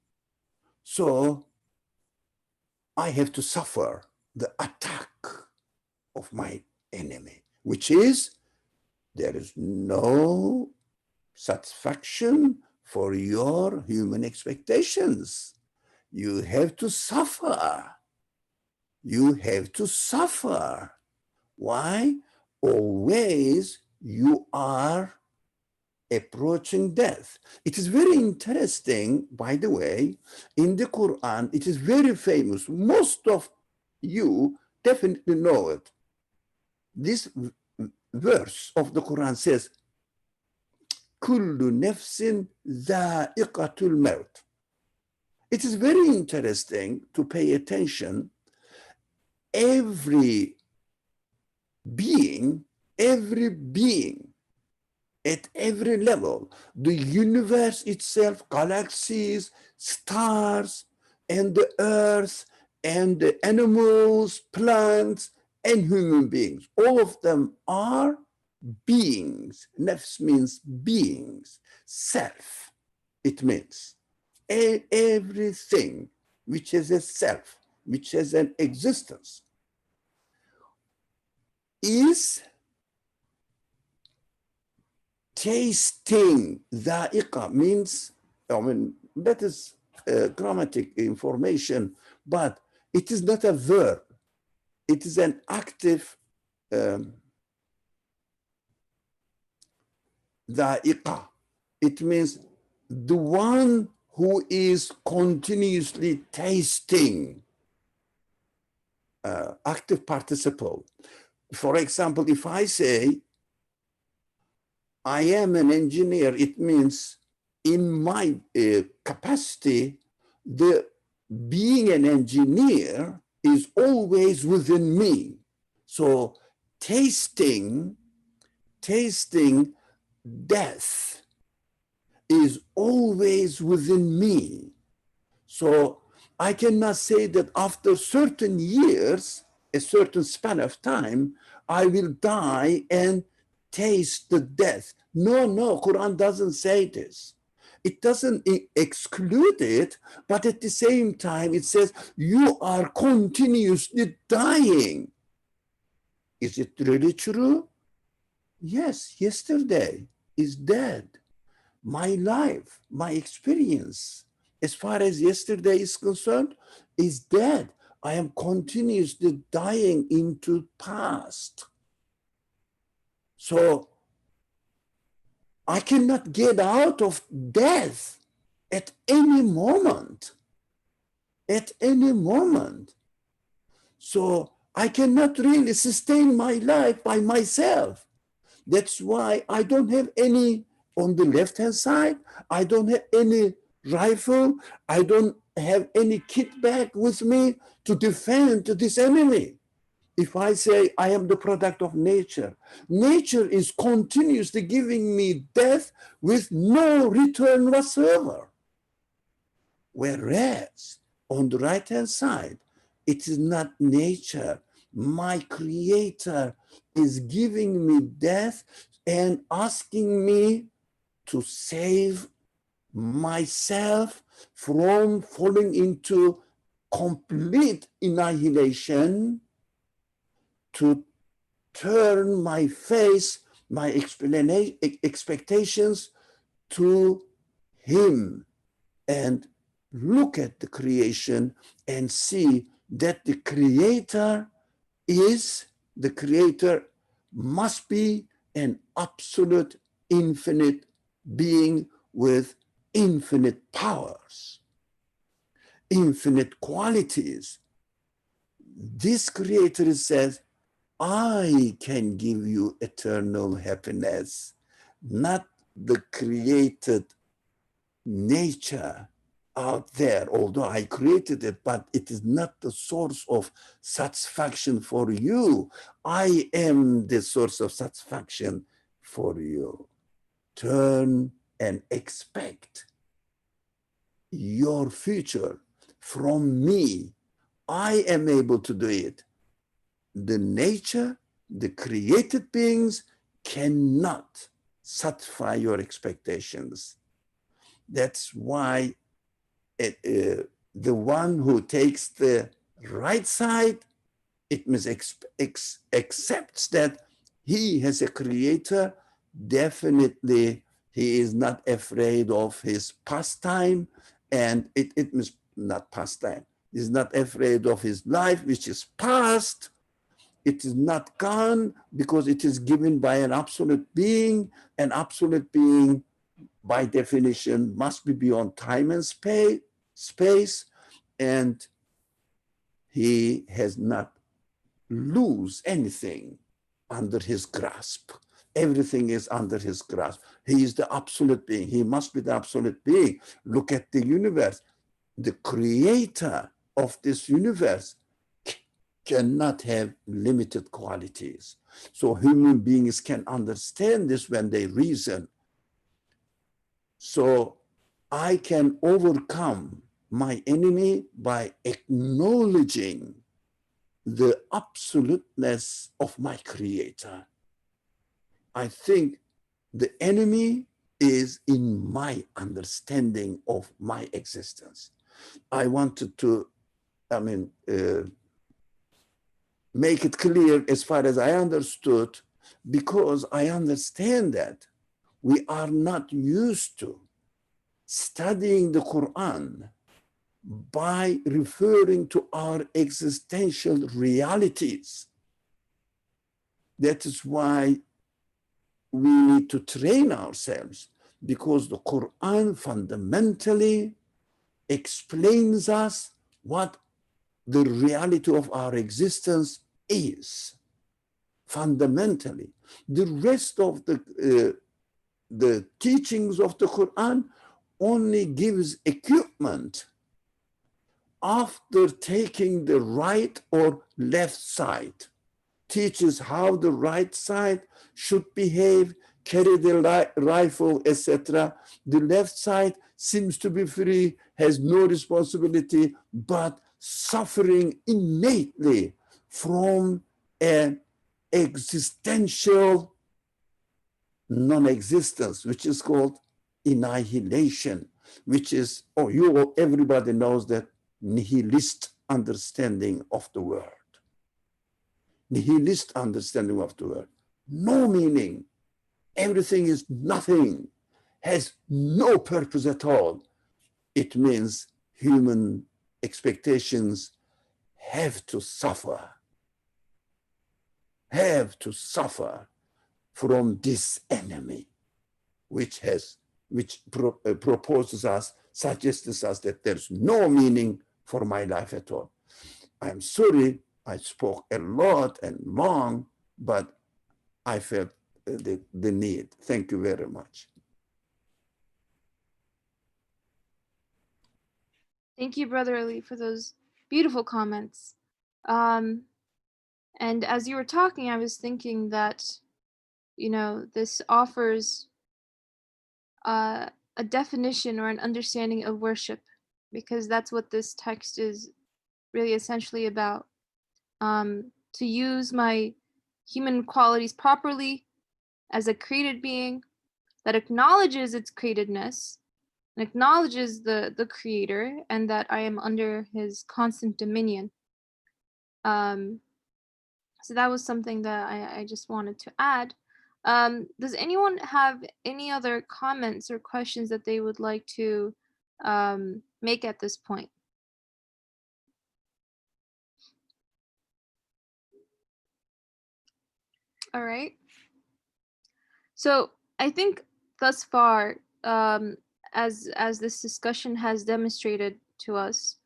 Speaker 1: So I have to suffer the attack of my enemy, which is there is no satisfaction for your human expectations. You have to suffer. You have to suffer. Why? Always you are approaching death. It is very interesting, by the way, in the Quran, it is very famous. Most of you definitely know it. This verse of the Quran says, Kullu nafsin dha'iqatul maut. It is very interesting to pay attention. Every being at every level, the universe itself, galaxies, stars, and the earth, and the animals, plants, and human beings, all of them are beings. Nafs means beings. Self, it means everything which has a self, which has an existence, is tasting. Dha'iqa means, that is grammatic information, but it is not a verb. It is an active dha'iqa. It means the one who is continuously tasting, active participle. For example, if I say, I am an engineer, it means in my capacity, the being an engineer is always within me. So tasting death is always within me. So I cannot say that after certain years, a certain span of time, I will die and taste the death. No, Quran doesn't say this. It doesn't exclude it, but at the same time, it says you are continuously dying. Is it really true? Yes, yesterday is dead. My life, my experience, as far as yesterday is concerned, is dead. I am continuously dying into past. So I cannot get out of death at any moment. At any moment. So I cannot really sustain my life by myself. That's why I don't have any on the left-hand side. I don't have any rifle. I don't have any kit bag with me to defend this enemy. If I say I am the product of nature, nature is continuously giving me death with no return whatsoever. Whereas on the right-hand side, it is not nature. My creator is giving me death and asking me to save myself from falling into complete annihilation, to turn my face, my expectations to him and look at the creation and see that the creator must be an absolute infinite being with infinite powers, infinite qualities. This creator says, I can give you eternal happiness, not the created nature out there, although I created it, but it is not the source of satisfaction for you. I am the source of satisfaction for you. Turn and expect your future from me. I am able to do it. The nature, the created beings cannot satisfy your expectations. That's why the one who takes the right side, it means accepts that he has a creator. Definitely, he is not afraid of his pastime, and it means not pastime. He's not afraid of his life, which is past. It is not gone because it is given by an absolute being. An absolute being, by definition, must be beyond time and space, and he has not lose anything under his grasp. Everything is under his grasp. He is the absolute being. He must be the absolute being. Look at the universe. The creator of this universe cannot have limited qualities. So human beings can understand this when they reason. So I can overcome my enemy by acknowledging the absoluteness of my creator. I think the enemy is in my understanding of my existence. I wanted to, make it clear as far as I understood, because I understand that we are not used to studying the Qur'an by referring to our existential realities. That is why we need to train ourselves, because the Qur'an fundamentally explains us what the reality of our existence is. Fundamentally, the rest of the teachings of the Qur'an only gives equipment after taking the right or left side, teaches how the right side should behave, carry the rifle, etc. The left side seems to be free, has no responsibility, but suffering innately from an existential non-existence, which is called annihilation, which is, everybody knows that nihilist understanding of the world. Nihilist understanding of the world. No meaning. Everything is nothing, has no purpose at all. It means human expectations have to suffer from this enemy, which proposes us, suggests us that there's no meaning for my life at all. I'm sorry I spoke a lot and long, but I felt the need. Thank you very much.
Speaker 2: Thank you, Brother Ali, for those beautiful comments. And as you were talking, I was thinking that, this offers a definition or an understanding of worship, because that's what this text is really essentially about. To use my human qualities properly as a created being that acknowledges its createdness and acknowledges the creator, and that I am under his constant dominion. So that was something that I just wanted to add. Does anyone have any other comments or questions that they would like to make at this point? All right. So I think thus far, as this discussion has demonstrated to us,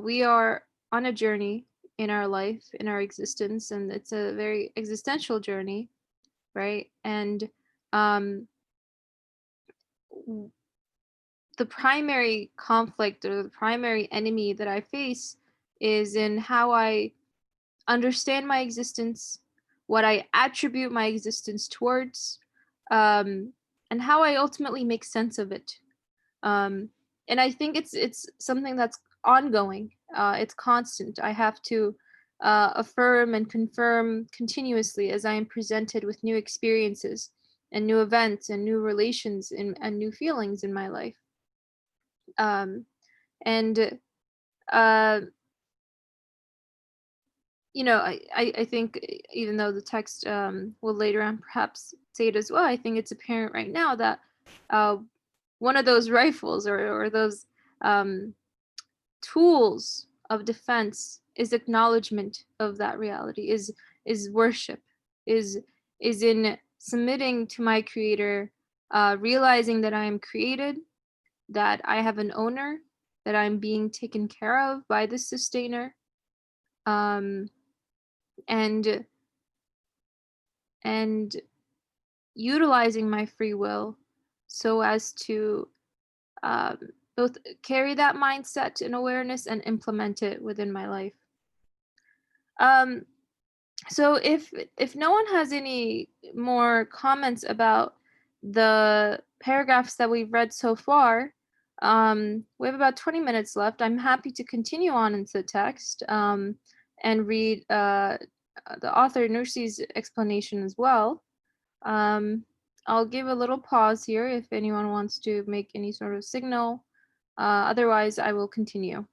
Speaker 2: we are on a journey in our life, in our existence, and it's a very existential journey, right? And the primary conflict or the primary enemy that I face is in how I understand my existence, what I attribute my existence towards, and how I ultimately make sense of it. And I think it's something that's ongoing. It's constant. I have to affirm and confirm continuously as I am presented with new experiences and new events and new relations and new feelings in my life. And you know, I think even though the text will later on perhaps say it as well, I think it's apparent right now that one of those rifles or those tools of defense is acknowledgement of that reality, is worship, is in submitting to my creator, realizing that I am created, that I have an owner, that I'm being taken care of by the sustainer, and utilizing my free will so as to both carry that mindset and awareness and implement it within my life. So if no one has any more comments about the paragraphs that we've read so far, we have about 20 minutes left. I'm happy to continue on into the text and read the author Nursi's explanation as well. I'll give a little pause here if anyone wants to make any sort of signal. Otherwise, I will continue.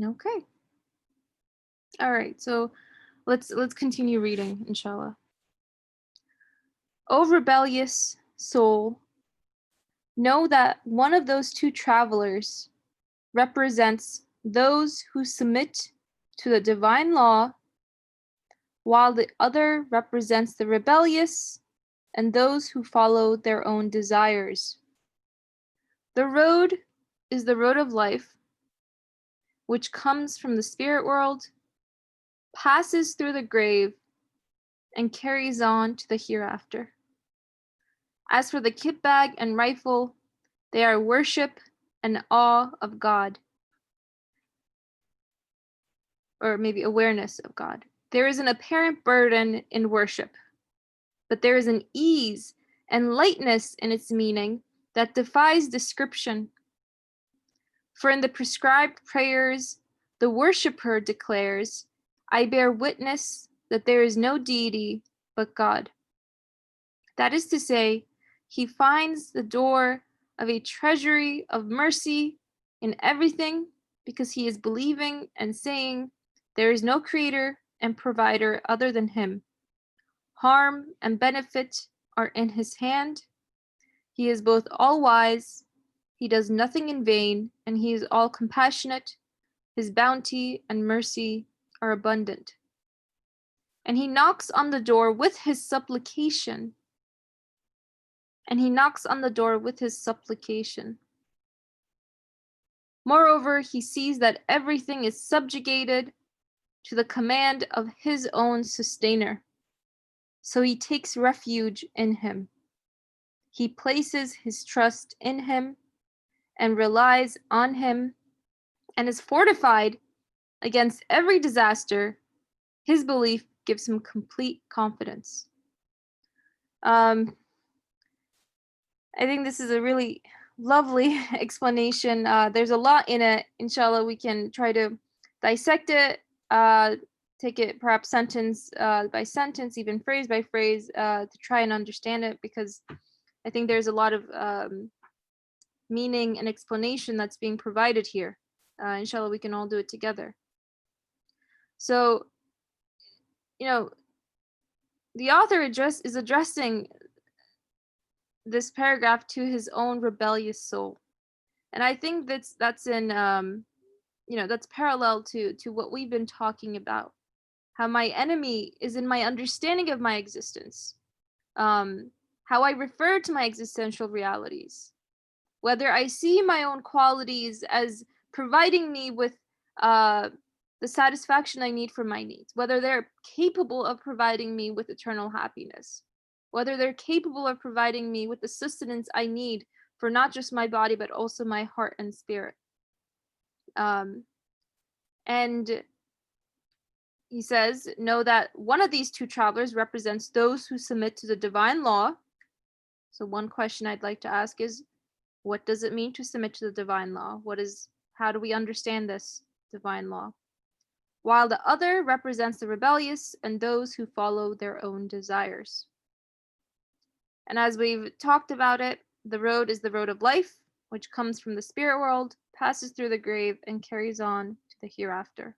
Speaker 2: Okay. All right, so let's continue reading, inshallah. O rebellious soul, know that one of those two travelers represents those who submit to the divine law, while the other represents the rebellious and those who follow their own desires. The road is the road of life, which comes from the spirit world, passes through the grave, and carries on to the hereafter. As for the kit bag and rifle, they are worship and awe of God, or maybe awareness of God. There is an apparent burden in worship, but there is an ease and lightness in its meaning that defies description. For in the prescribed prayers, the worshipper declares, I bear witness that there is no deity but God. That is to say, he finds the door of a treasury of mercy in everything because he is believing and saying, there is no creator and provider other than him. Harm and benefit are in his hand. He is both all-wise, he does nothing in vain, and he is all-compassionate. His bounty and mercy are abundant. And he knocks on the door with his supplication. Moreover, he sees that everything is subjugated to the command of his own sustainer. So he takes refuge in him. He places his trust in him and relies on him and is fortified against every disaster. His belief gives him complete confidence. I think this is a really lovely explanation. There's a lot in it. Inshallah, we can try to dissect it, take it perhaps sentence by sentence, even phrase by phrase, to try and understand it, because I think there's a lot of meaning and explanation that's being provided here. Inshallah, we can all do it together. So, the author is addressing this paragraph to his own rebellious soul, and I think that's in that's parallel to what we've been talking about. how my enemy is in my understanding of my existence, how I refer to my existential realities, whether I see my own qualities as providing me with the satisfaction I need for my needs, whether they're capable of providing me with eternal happiness, whether they're capable of providing me with the sustenance I need for not just my body, but also my heart and spirit. And he says, know that one of these two travelers represents those who submit to the divine law. So one question I'd like to ask is, what does it mean to submit to the divine law? How do we understand this divine law? While the other represents the rebellious and those who follow their own desires. And as we've talked about it, the road is the road of life, which comes from the spirit world, passes through the grave, and carries on to the hereafter.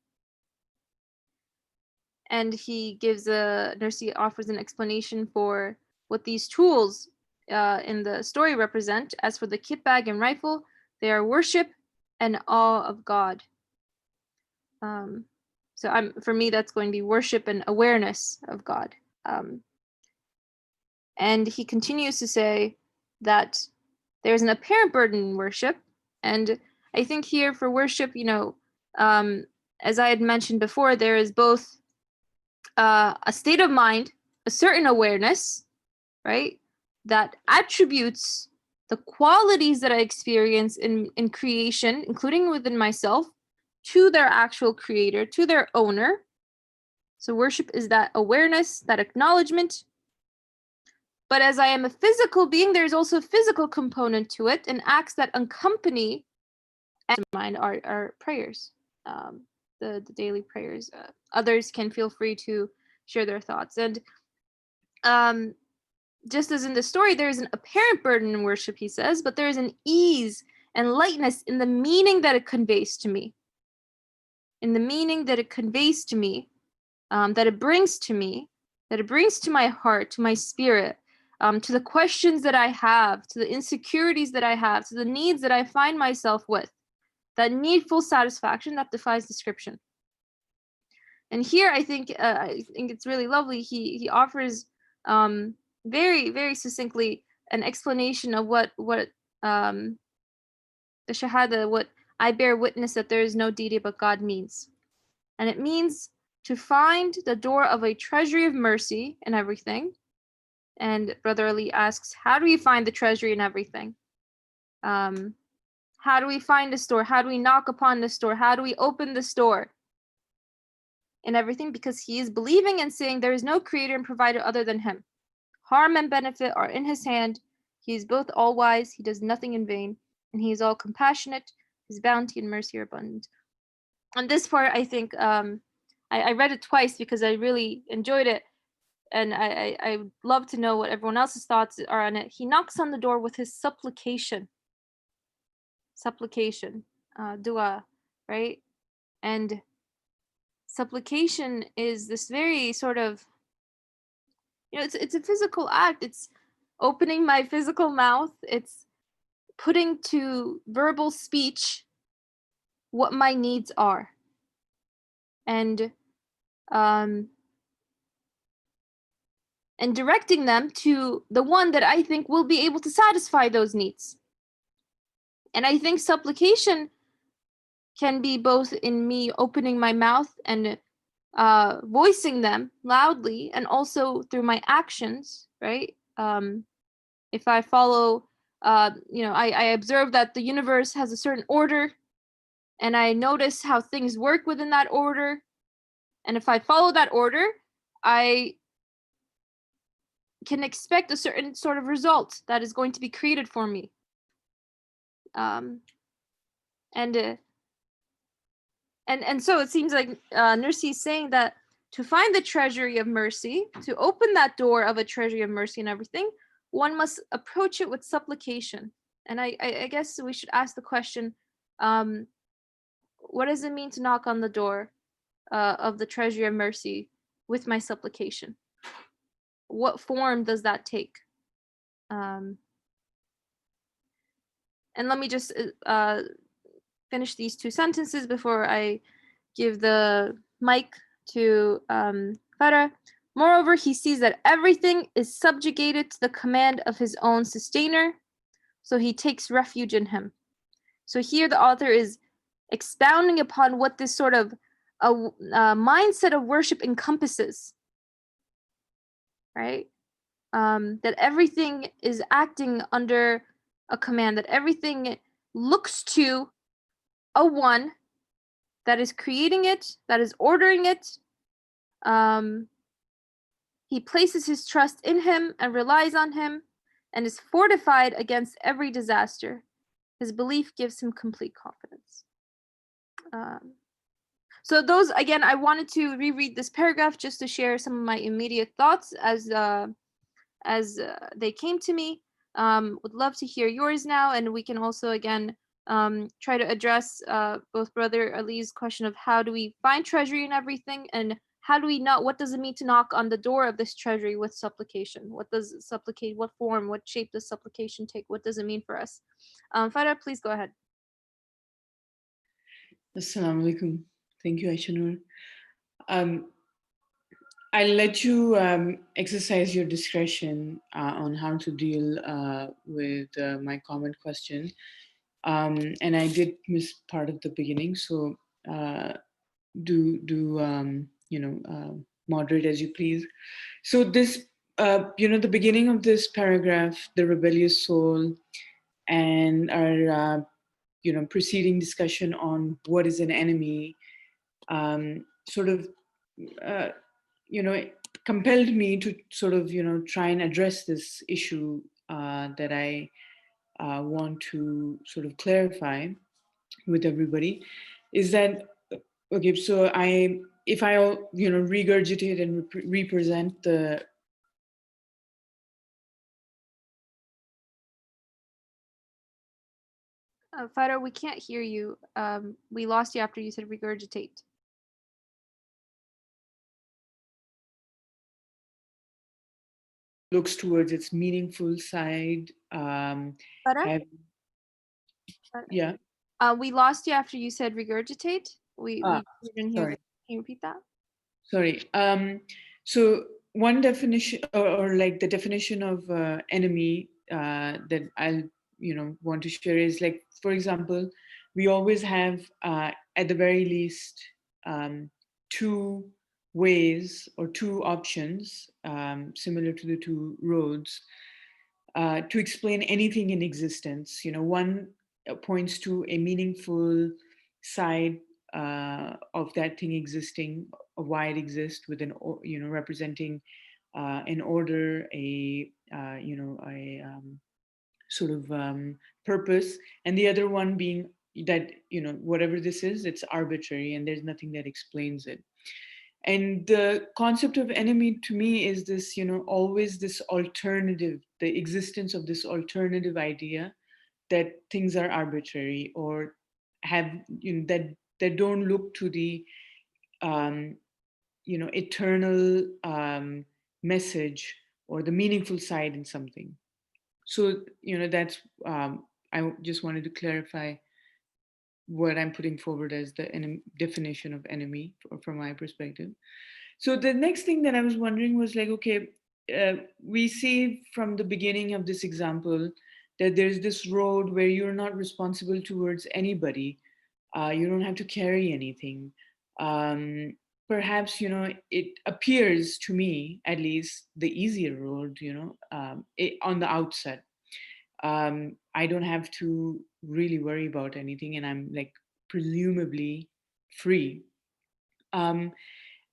Speaker 2: And Nursi offers an explanation for what these tools in the story represent. As for the kit bag and rifle, they are worship and awe of God. For me, that's going to be worship and awareness of God. And he continues to say that there's an apparent burden in worship. And I think here for worship, as I had mentioned before, there is both a state of mind, a certain awareness, right, that attributes the qualities that I experience in creation, including within myself, to their actual creator, to their owner. So worship is that awareness, that acknowledgement. But as I am a physical being, there's also a physical component to it, and acts that accompany and mind our prayers, the daily prayers. Others can feel free to share their thoughts. And just as in the story, there is an apparent burden in worship, he says, but there is an ease and lightness in the meaning that it conveys to me. In the meaning that it conveys to me, that it brings to me, that it brings to my heart, to my spirit, to the questions that I have, to the insecurities that I have, to the needs that I find myself with, that needful satisfaction that defies description. And here I think it's really lovely. He offers very, very succinctly an explanation of what the shahada, what I bear witness that there is no deity but God means. And it means to find the door of a treasury of mercy in everything. And Brother Ali asks, how do we find the treasury in everything? How do we find this door? How do we knock upon this door? How do we open this door? In everything, because he is believing and saying there is no creator and provider other than him. Harm and benefit are in his hand. He is both all-wise, he does nothing in vain, and he is all compassionate. His bounty and mercy are abundant. On this part, I think I read it twice because I really enjoyed it, and I would love to know what everyone else's thoughts are on it. He knocks on the door with his supplication, dua, right? And supplication is this very sort of, it's a physical act. It's opening my physical mouth. It's putting to verbal speech what my needs are. And directing them to the one that I think will be able to satisfy those needs. And I think supplication can be both in me opening my mouth and voicing them loudly, and also through my actions, right? If I follow, I observe that the universe has a certain order, and I notice how things work within that order. And if I follow that order, I can expect a certain sort of result that is going to be created for me. And so it seems like Nursi is saying that to find the treasury of mercy, to open that door of a treasury of mercy and everything, one must approach it with supplication. And I guess we should ask the question, what does it mean to knock on the door of the treasury of mercy with my supplication? What form does that take? And let me just finish these two sentences before I give the mic to Farah. Moreover, he sees that everything is subjugated to the command of his own sustainer, so he takes refuge in him. So here the author is expounding upon what this sort of a mindset of worship encompasses, right? That everything is acting under a command, that everything looks to a one that is creating it, that is ordering it. He places his trust in him and relies on him and is fortified against every disaster. His belief gives him complete confidence. So those, again, I wanted to reread this paragraph just to share some of my immediate thoughts as they came to me. Would love to hear yours now, and we can also, again, try to address both Brother Ali's question of how do we find treasury in everything, and how do we not, what does it mean to knock on the door of this treasury with supplication? What does supplicate, what form, what shape does supplication take? What does it mean for us? Farah, please go ahead.
Speaker 7: Assalamu alaikum. Thank you, Aishanur. I'll let you exercise your discretion on how to deal with my comment question. And I did miss part of the beginning, so moderate as you please. So this, the beginning of this paragraph, the rebellious soul, and our, preceding discussion on what is an enemy, it compelled me to sort of, try and address this issue that I want to sort of clarify with everybody, is that, okay, so if I regurgitate and represent the
Speaker 2: Farah, we can't hear you. We lost you after you said regurgitate.
Speaker 7: looks towards its meaningful side.
Speaker 2: Farah?
Speaker 7: Yeah.
Speaker 2: We lost you after you said regurgitate. We didn't hear.
Speaker 7: Sorry.
Speaker 2: Can you repeat that?
Speaker 7: Sorry. So one definition, or like the definition of enemy that I'll want to share is, like, for example, we always have at the very least two ways or two options, similar to the two roads, to explain anything in existence. One points to a meaningful side of that thing existing, of why it exists, with an representing an order, a sort of purpose, and the other one being that whatever this is, it's arbitrary and there's nothing that explains it. And the concept of enemy to me is this, always this alternative, the existence of this alternative idea that things are arbitrary, or have, that don't look to the, eternal message or the meaningful side in something. So, that's, I just wanted to clarify what I'm putting forward as the definition of enemy from my perspective. So the next thing that I was wondering was, like, okay, we see from the beginning of this example that there's this road where you're not responsible towards anybody. You don't have to carry anything. Perhaps, it appears to me, at least, the easier road, on the outset. I don't have to really worry about anything, and I'm, like, presumably free. And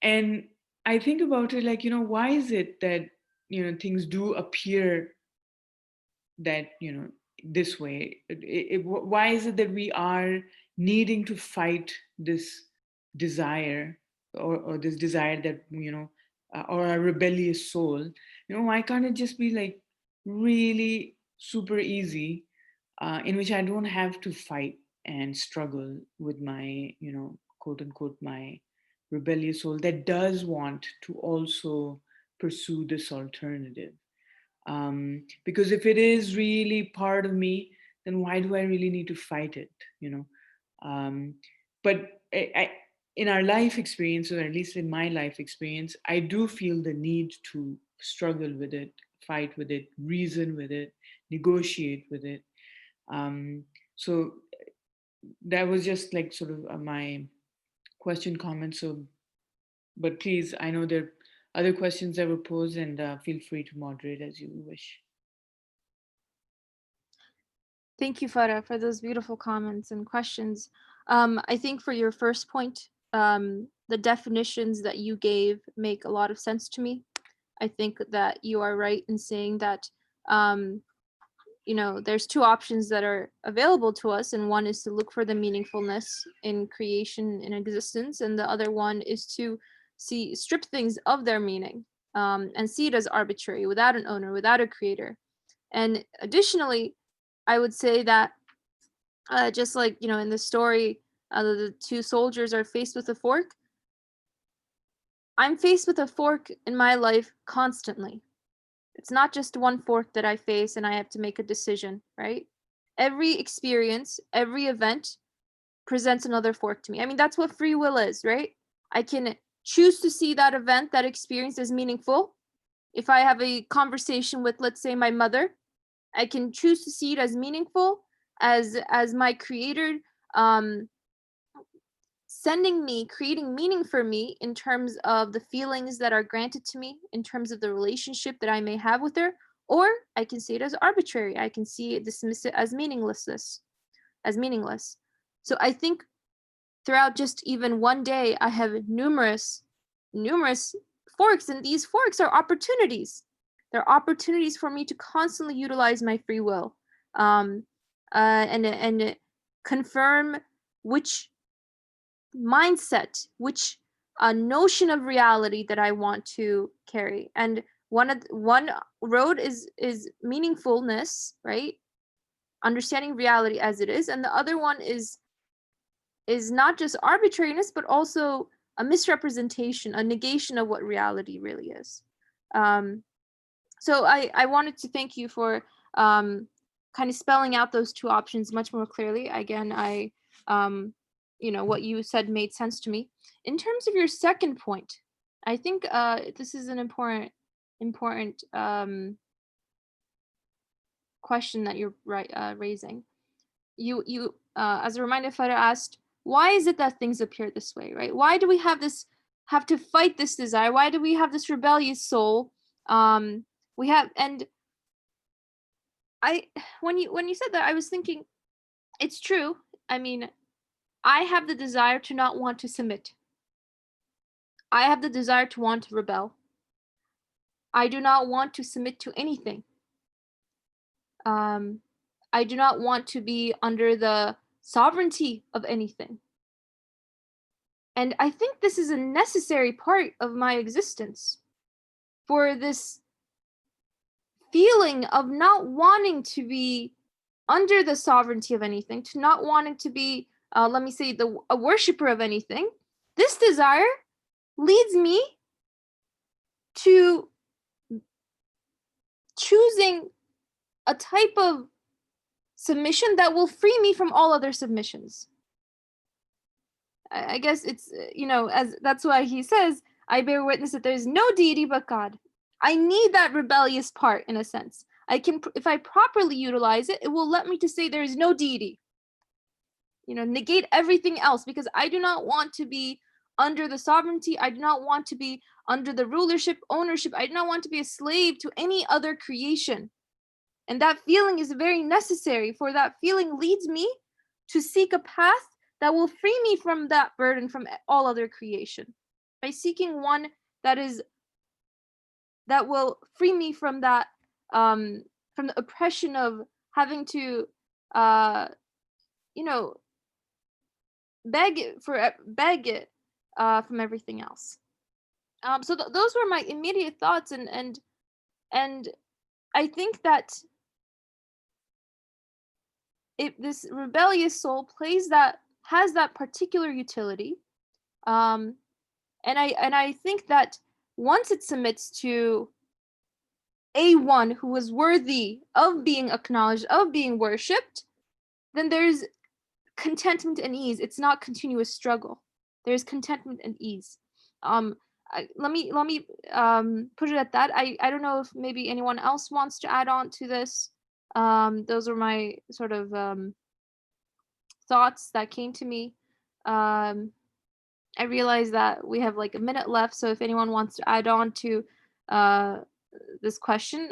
Speaker 7: I think about it, like, why is it that, things do appear that, this way? Why is it that we are needing to fight this desire, or this desire that, or a rebellious soul? Why can't it just be, like, really super easy, in which I don't have to fight and struggle with my, quote unquote, my rebellious soul that does want to also pursue this alternative? Because if it is really part of me, then why do I really need to fight it? But in our life experience, or at least in my life experience, I do feel the need to struggle with it, fight with it, reason with it, negotiate with it. So that was just like sort of my question, comment. So, but please, I know there are other questions that were posed, and feel free to moderate as you wish.
Speaker 2: Thank you, Farah, for those beautiful comments and questions. I think for your first point, the definitions that you gave make a lot of sense to me. I think that you are right in saying that, you know, there's two options that are available to us, and one is to look for the meaningfulness in creation, in existence, and the other one is to strip things of their meaning, and see it as arbitrary, without an owner, without a creator. And additionally, I would say that just like, you know, in the story, the two soldiers are faced with a fork. I'm faced with a fork in my life constantly. It's not just one fork that I face and I have to make a decision, right? Every experience, every event presents another fork to me. I mean, that's what free will is, right? I can choose to see that event, that experience as meaningful. If I have a conversation with, let's say, my mother, I can choose to see it as meaningful, as my creator sending me, creating meaning for me in terms of the feelings that are granted to me, in terms of the relationship that I may have with her, or I can see it as arbitrary. I can see it, dismiss it as meaningless. So I think throughout just even one day, I have numerous forks, and these forks are opportunities. They're opportunities for me to constantly utilize my free will, and confirm which mindset, which notion of reality that I want to carry. And one road is meaningfulness, right? Understanding reality as it is, and the other one is not just arbitrariness, but also a misrepresentation, a negation of what reality really is. So I wanted to thank you for kind of spelling out those two options much more clearly. Again, you know, what you said made sense to me. In terms of your second point, I think this is an important question that you're raising. You as a reminder, Farah asked, why is it that things appear this way, right? Why do we have to fight this desire? Why do we have this rebellious soul? We have, and when you said that, I was thinking, it's true. I mean, I have the desire to not want to submit. I have the desire to want to rebel. I do not want to submit to anything. I do not want to be under the sovereignty of anything. And I think this is a necessary part of my existence, for this feeling of not wanting to be under the sovereignty of anything, to not wanting to be, let me say, a worshiper of anything. This desire leads me to choosing a type of submission that will free me from all other submissions. I guess it's, you know, as that's why he says, I bear witness that there's no deity but God. I need that rebellious part, in a sense. I can, if I properly utilize it, it will let me to say there is no deity. You know, negate everything else, because I do not want to be under the sovereignty. I do not want to be under the rulership, ownership. I do not want to be a slave to any other creation. And that feeling is very necessary, for that feeling leads me to seek a path that will free me from that burden, from all other creation. By seeking one that will free me from that, from the oppression of having to, you know, beg it from everything else. So those were my immediate thoughts, and I think that this rebellious soul has that particular utility, and I think that once it submits to a one who is worthy of being acknowledged, of being worshipped, then there's contentment and ease. It's not continuous struggle. there's contentment and ease. Let me put it at that. I don't know if maybe anyone else wants to add on to this. Those are my sort of thoughts that came to me. I realize that we have like a minute left, so if anyone wants to add on to this question,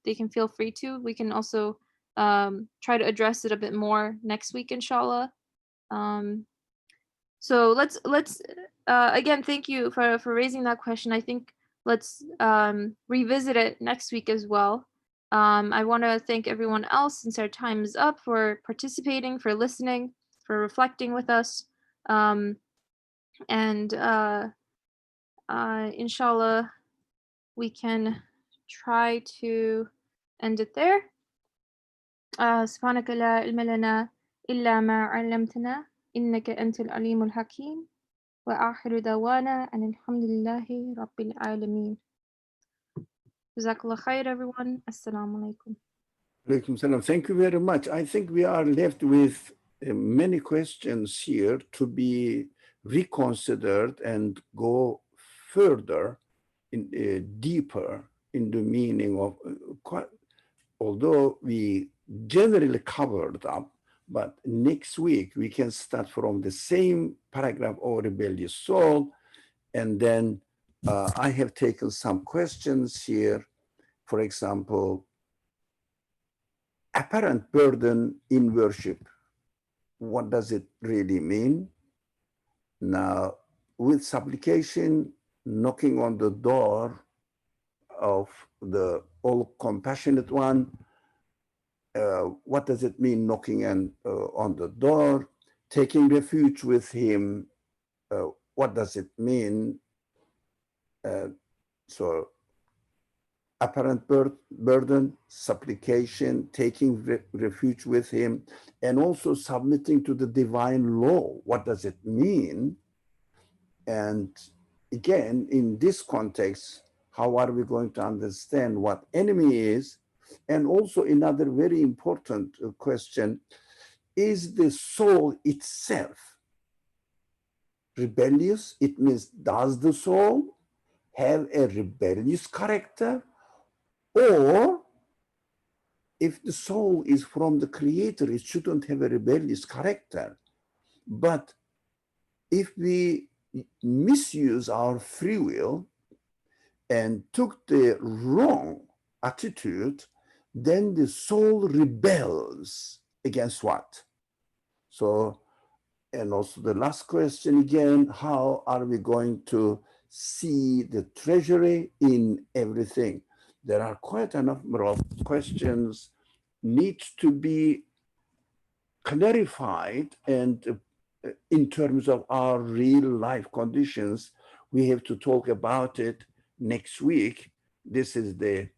Speaker 2: they can feel free to. We can also try to address it a bit more next week, inshallah. So let's again, thank you for raising that question. I think let's revisit it next week as well. I want to thank everyone else, since our time is up, for participating, for listening, for reflecting with us. And inshallah, we can try to end it there. سبحانك لا علم لنا إلا ما علمتنا إنك أنت العليم الحكيم وآخر دعوانا أن الحمد لله رب العالمين. Jazakallah khair, everyone. Assalamu alaikum.
Speaker 1: Alaikum salam. Thank you very much. I think we are left with many questions here to be reconsidered and go further, deeper in the meaning of, although we generally covered up, but next week we can start from the same paragraph of rebellious soul. And then I have taken some questions here. For example, apparent burden in worship. What does it really mean? Now, with supplication, knocking on the door of the all compassionate one, what does it mean knocking on the door? Taking refuge with him, what does it mean? So apparent burden, supplication, taking refuge with him, and also submitting to the divine law. What does it mean? And again, in this context, how are we going to understand what enemy is? And also another very important question, is the soul itself rebellious? It means, does the soul have a rebellious character? Or if the soul is from the creator, it shouldn't have a rebellious character. But if we misuse our free will and took the wrong attitude, then the soul rebels against what? So, and also the last question again, how are we going to see the treasury in everything? There are quite a number of questions need to be clarified, and in terms of our real life conditions, we have to talk about it next week. This is the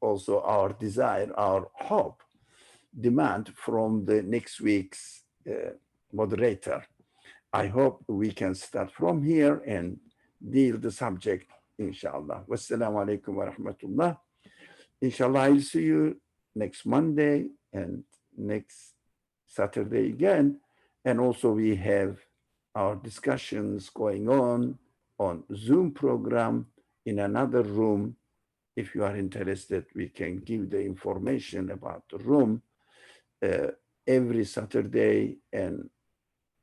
Speaker 1: also our desire, our hope, demand from the next week's moderator. I hope we can start from here and deal the subject, inshallah. Wassalamu alaikum wa rahmatullah. Inshallah, I'll see you next Monday and next Saturday again. And also we have our discussions going on Zoom program in another room. If you are interested, we can give the information about the room every Saturday and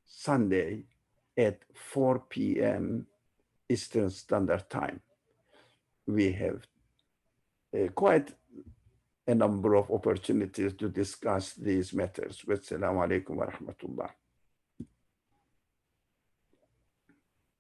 Speaker 1: Sunday at 4 p.m. Eastern Standard Time. We have quite a number of opportunities to discuss these matters. Wassalamu alaikum wa rahmatullah.